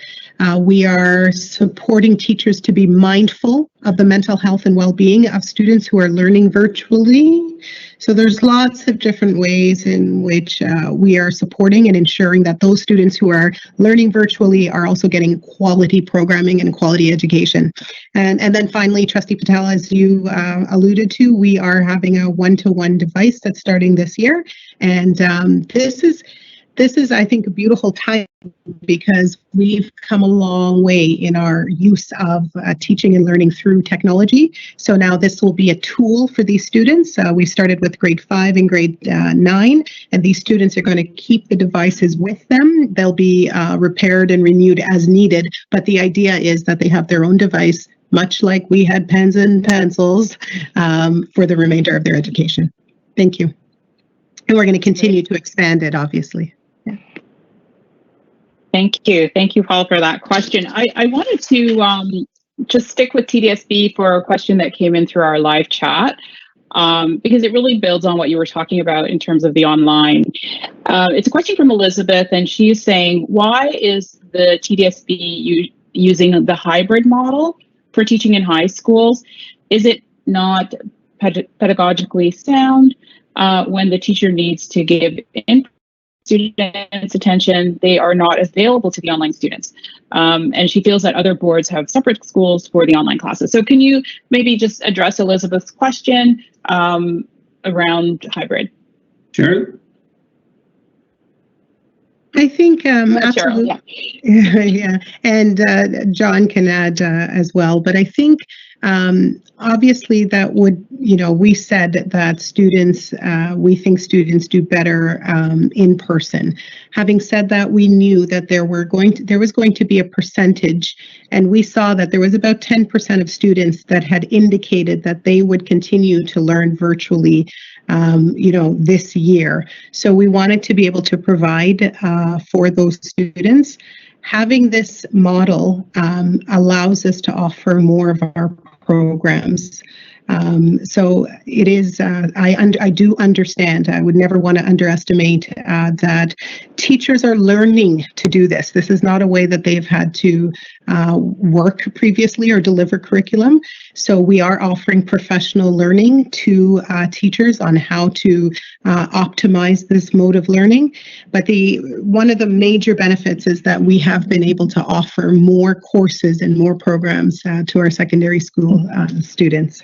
We are supporting teachers to be mindful of the mental health and well-being of students who are learning virtually. So there's lots of different ways in which we are supporting and ensuring that those students who are learning virtually are also getting quality programming and quality education. And then finally, Trustee Patel, as you alluded to, we are having a one-to-one device that's starting this year. And this is, I think, a beautiful time, because we've come a long way in our use of teaching and learning through technology. So now this will be a tool for these students. We started with grade 5 and grade 9, and these students are going to keep the devices with them. They'll be repaired and renewed as needed, but the idea is that they have their own device, much like we had pens and pencils, for the remainder of their education. Thank you. And we're going to continue to expand it, obviously. Thank you. Thank you, Paul, for that question. I wanted to just stick with TDSB for a question that came in through our live chat, because it really builds on what you were talking about in terms of the online. It's a question from Elizabeth, and she's saying, why is the TDSB using the hybrid model for teaching in high schools? Is it not pedagogically sound when the teacher needs to give in students attention, they are not available to the online students. And she feels that other boards have separate schools for the online classes. So can you maybe just address Elizabeth's question around hybrid? Sure. I think absolutely. Cheryl, yeah. Yeah, and John can add as well. But I think obviously that would, we said that students, we think students do better in person. Having said that, we knew that there was going to be a percentage, and we saw that there was about 10% of students that had indicated that they would continue to learn virtually this year. So we wanted to be able to provide for those students. Having this model allows us to offer more of our programs. So it is, I do understand, I would never want to underestimate that teachers are learning to do this. This is not a way that they've had to work previously or deliver curriculum. So we are offering professional learning to teachers on how to optimize this mode of learning. But one of the major benefits is that we have been able to offer more courses and more programs to our secondary school students.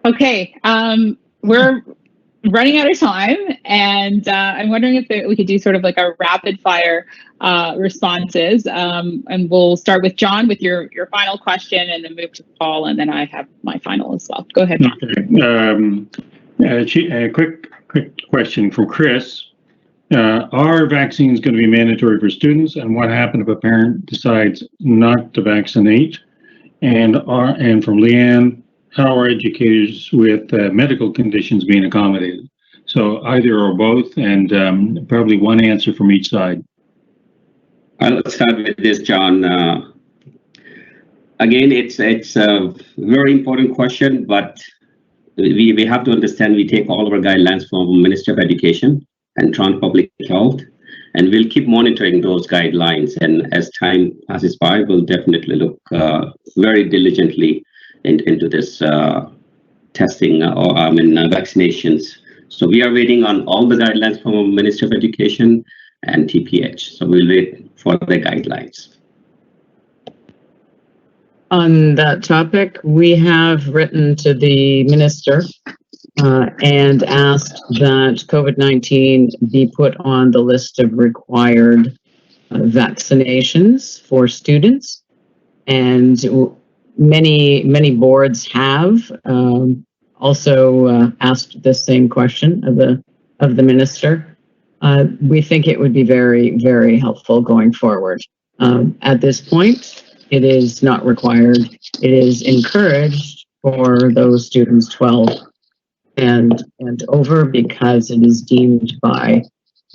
Okay, we're running out of time, and I'm wondering if we could do sort of like a rapid fire responses. And we'll start with John with your final question, and then move to Paul, and then I have my final as well. Go ahead, John. Okay. A quick question from Chris. Are vaccines going to be mandatory for students, and what happens if a parent decides not to vaccinate? And from Leanne, how are educators with medical conditions being accommodated? So either or both, and probably one answer from each side. Let's start with this, John. Again, it's a very important question, but we have to understand we take all of our guidelines from Ministry of Education and Toronto Public Health, and we'll keep monitoring those guidelines. And as time passes by, we'll definitely look very diligently into this testing vaccinations. So we are waiting on all the guidelines from Ministry of Education and TPH. So we'll wait for the guidelines. On that topic, we have written to the minister and asked that COVID-19 be put on the list of required vaccinations for students. And many boards have also asked the same question of the minister. We think it would be very, very helpful going forward. At this point, it is not required. It is encouraged for those students 12 and over, because it is deemed by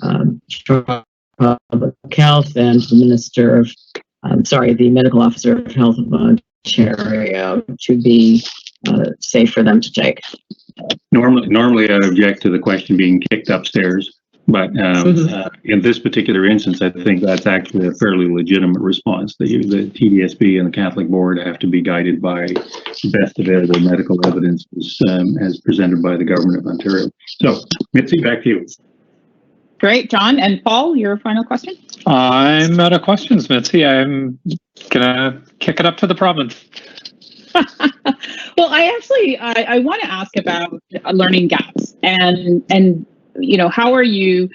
Public Health and the Minister of, the Medical Officer of Health of Ontario to be safe for them to take. Normally I object to the question being kicked upstairs, but in this particular instance, I think that's actually a fairly legitimate response. The TDSB and the Catholic Board have to be guided by the best available medical evidence as presented by the Government of Ontario. So, Mitzie, back to you. Great, John. And Paul, your final question? I'm out of questions, Mitzie. I'm gonna kick it up to the province. Well, I want to ask about learning gaps and how are you,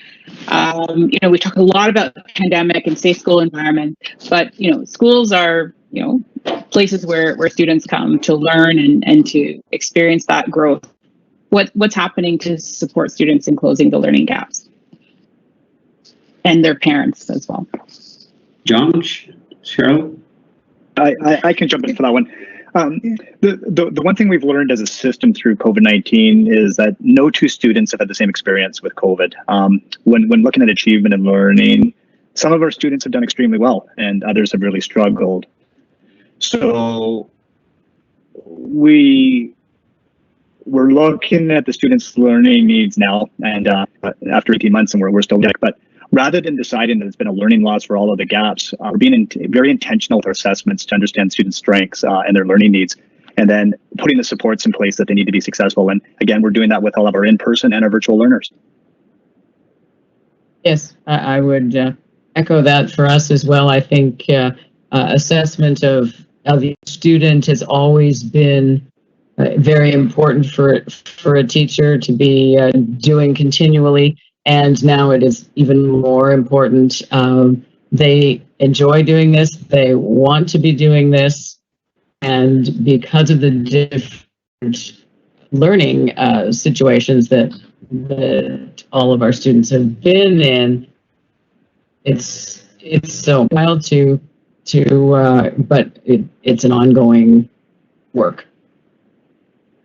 we talk a lot about the pandemic and safe school environment, but, schools are, places where students come to learn and to experience that growth. What's happening to support students in closing the learning gaps? And their parents as well. John, Cheryl? I can jump in for that one. The one thing we've learned as a system through COVID-19 is that no two students have had the same experience with COVID. When looking at achievement and learning, some of our students have done extremely well and others have really struggled. So we're looking at the students' learning needs now, and after 18 months, and we're still there. But rather than deciding that it's been a learning loss for all of the gaps, we're being very intentional with our assessments to understand students' strengths and their learning needs, and then putting the supports in place that they need to be successful. And again, we're doing that with all of our in-person and our virtual learners. Yes, I would echo that for us as well. I think assessment of the student has always been very important for a teacher to be doing continually. And now it is even more important. They enjoy doing this. They want to be doing this. And because of the different learning situations that all of our students have been in, it's so wild but it's an ongoing work.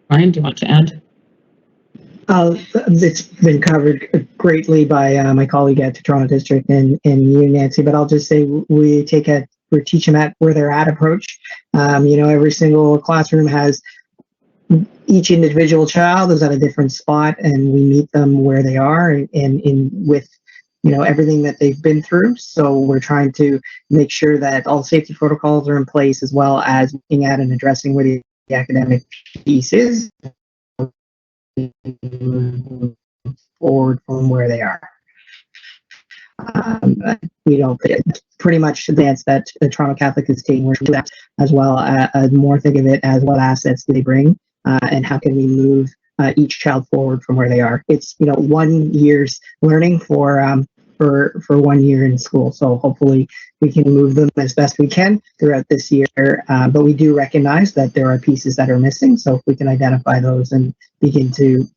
Ryan, do you want to add? It's been covered greatly by my colleague at the Toronto District and you, Nancy, but I'll just say we take a we're teaching that where they're at approach. Every single classroom has each individual child is at a different spot, and we meet them where they are and in with everything that they've been through. So we're trying to make sure that all safety protocols are in place, as well as looking at and addressing where the academic piece is forward from where they are. Pretty much advance that the Toronto Catholic is taking that, as well as more think of it as what assets do they bring, and how can we move each child forward from where they are. It's 1 year's learning for 1 year in school, so hopefully we can move them as best we can throughout this year, but we do recognize that there are pieces that are missing, so if we can identify those and begin to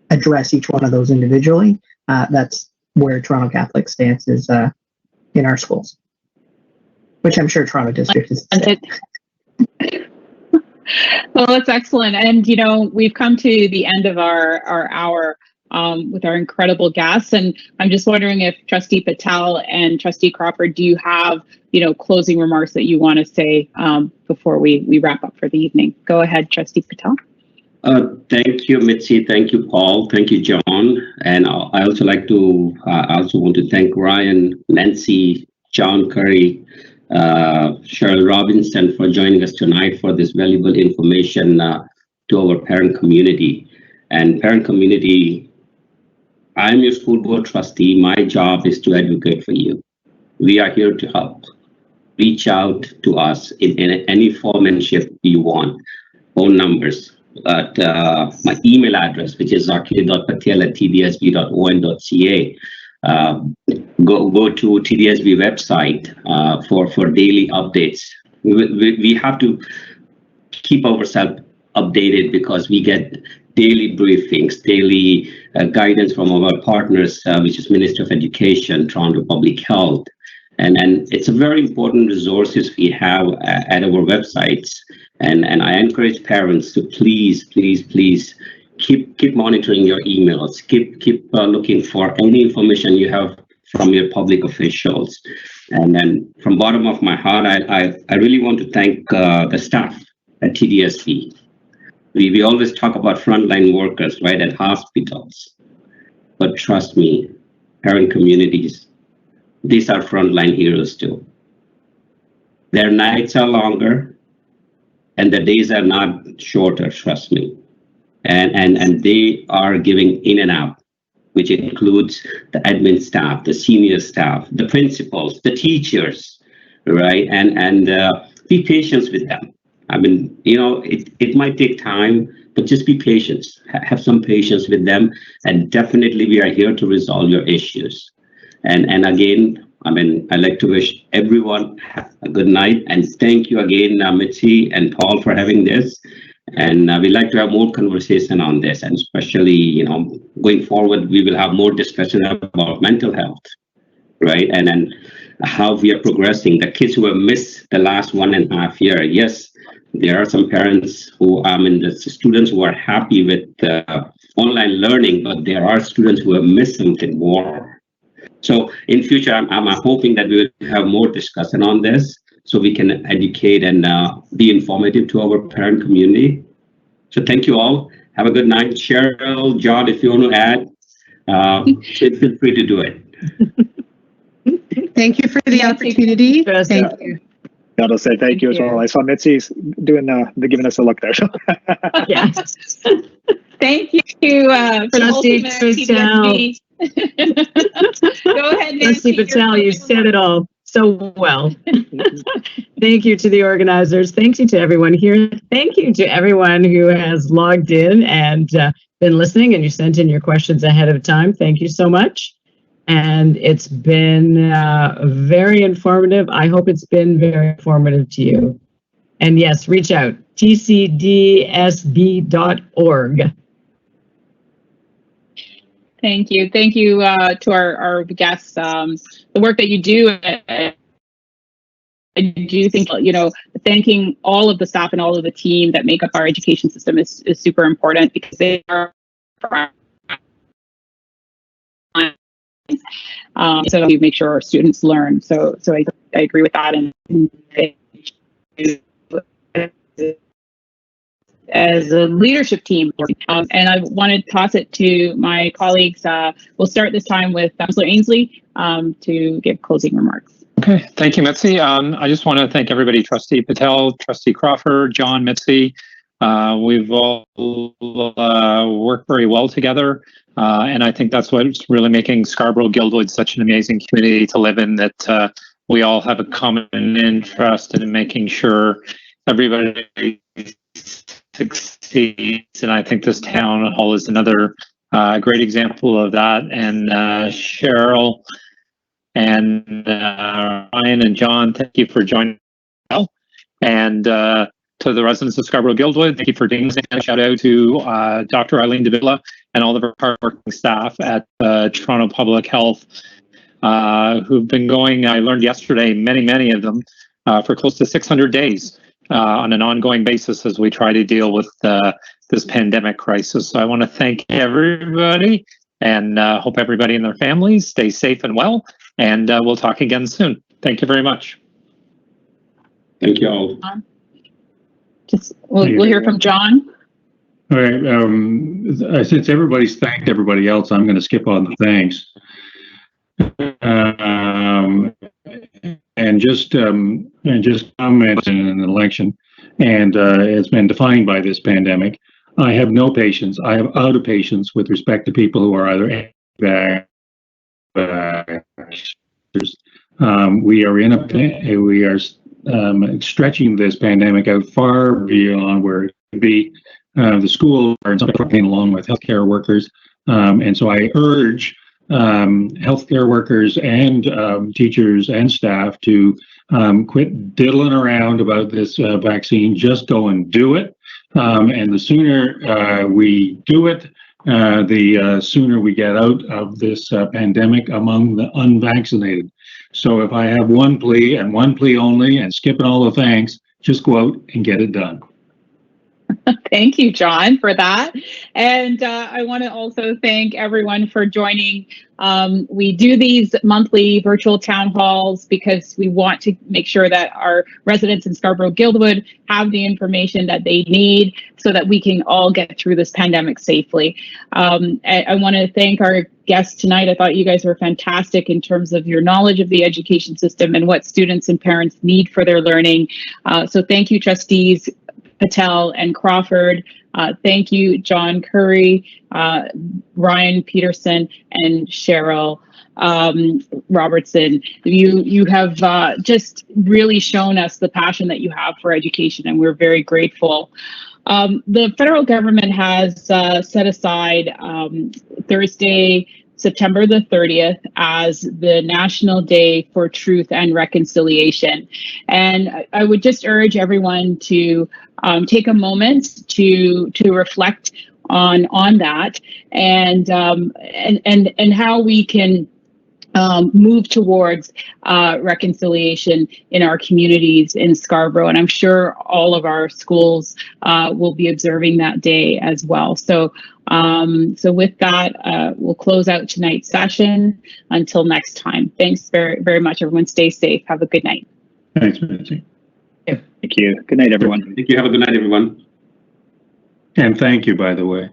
address each one of those individually, that's where Toronto Catholic stance is in our schools, which I'm sure Toronto District is. Well, that's excellent. And, we've come to the end of our hour with our incredible guests. And I'm just wondering if Trustee Patel and Trustee Crawford, do you have, closing remarks that you want to say before we wrap up for the evening? Go ahead, Trustee Patel. Thank you, Mitzie. Thank you, Paul. Thank you, John. And I also want to thank Ryan, Nancy, John Curry, Cheryl Robinson for joining us tonight for this valuable information to our parent community. And parent community, I'm your school board trustee. My job is to advocate for you. We are here to help. Reach out to us in any form and shape you want. Phone numbers. At my email address, which is zakir.patel@tdsb.on.ca. Go to TDSB website for daily updates. We have to keep ourselves updated because we get daily briefings, daily guidance from our partners, which is Minister of Education, Toronto Public Health. And it's a very important resources we have at our websites. And I encourage parents to please keep monitoring your emails. Keep looking for any information you have from your public officials. And then from bottom of my heart, I really want to thank the staff at TDSB. We always talk about frontline workers, right, at hospitals. But trust me, parent communities, these are frontline heroes too. Their nights are longer, and the days are not shorter, trust me. And they are giving in and out, which includes the admin staff, the senior staff, the principals, the teachers, right? And be patient with them. I mean, it might take time, but just be patient. Have some patience with them, and definitely we are here to resolve your issues. And again, I'd like to wish everyone a good night, and thank you again, Mitzie and Paul, for having this. And we'd like to have more conversation on this, and especially, going forward, we will have more discussion about mental health, right? And then how we are progressing. The kids who have missed the last 1.5 years, yes, there are some parents who, the students who are happy with online learning, but there are students who have missed something more. So in future, I'm hoping that we will have more discussion on this so we can educate and be informative to our parent community. So thank you all. Have a good night. Cheryl, John, if you want to add, feel free to do it. Thank you for the opportunity. Thank you. Gotta say thank you as well. I saw Mitzie's giving us a look there. So. Yes. Thank you, Trustee Patel. Go ahead, Nancy. Trustee Patel, you said it all so well. Thank you to the organizers. Thank you to everyone here. Thank you to everyone who has logged in and been listening, and you sent in your questions ahead of time. Thank you so much. And it's been very informative. I hope it's been very informative to you. And yes, reach out, tcdsb.org. Thank you. Thank you to our guests. The work that you do, I do think, thanking all of the staff and all of the team that make up our education system is super important, because they are so we make sure our students learn. So I agree with that, and as a leadership team. And I want to toss it to my colleagues. We'll start this time with Councillor Ainslie to give closing remarks. Okay, thank you, Mitzie. I just want to thank everybody, Trustee Patel, Trustee Crawford, John, Mitzie. We've all worked very well together. And I think that's what's really making Scarborough-Guildwood such an amazing community to live in, that we all have a common interest in making sure everybody succeeds. And I think this town hall is another great example of that. And Cheryl and Ryan and John, thank you for joining. And to the residents of Scarborough-Guildwood, thank you for doing this. And a shout out to Dr. Eileen Davila and all of our hardworking staff at Toronto Public Health who've been going, I learned yesterday, many of them, for close to 600 days on an ongoing basis as we try to deal with this pandemic crisis. So I want to thank everybody and hope everybody and their families stay safe and well. And we'll talk again soon. Thank you very much. Thank you all. We'll hear from John. All right. Since everybody's thanked everybody else, I'm going to skip on the thanks. And just comment in an election, and it's been defined by this pandemic. I have no patience. I have out of patience with respect to people who are either we are stretching this pandemic out far beyond where it could be. The school are working along with healthcare workers, and so I urge healthcare workers and teachers and staff to quit diddling around about this vaccine. Just go and do it, and the sooner we do it, the sooner we get out of this pandemic among the unvaccinated. So if I have one plea and one plea only, and skipping all the thanks, just go out and get it done. Thank you, John, for that. And I want to also thank everyone for joining. We do these monthly virtual town halls because we want to make sure that our residents in Scarborough-Guildwood have the information that they need so that we can all get through this pandemic safely. I want to thank our guests tonight. I thought you guys were fantastic in terms of your knowledge of the education system and what students and parents need for their learning. So thank you, trustees Patel and Crawford. Thank you, John Curry, Ryan Peterson, and Cheryl Robertson. You have just really shown us the passion that you have for education, and we're very grateful. The federal government has set aside Thursday, September the 30th as the National Day for Truth and Reconciliation. And I would just urge everyone to take a moment to reflect on that and how we can move towards reconciliation in our communities in Scarborough. And I'm sure all of our schools will be observing that day as well. So with that, we'll close out tonight's session. Until next time. Thanks very, very much, everyone. Stay safe. Have a good night. Thanks, Mitzie. Thank you. Good night, everyone. Thank you. Have a good night, everyone. And thank you, by the way.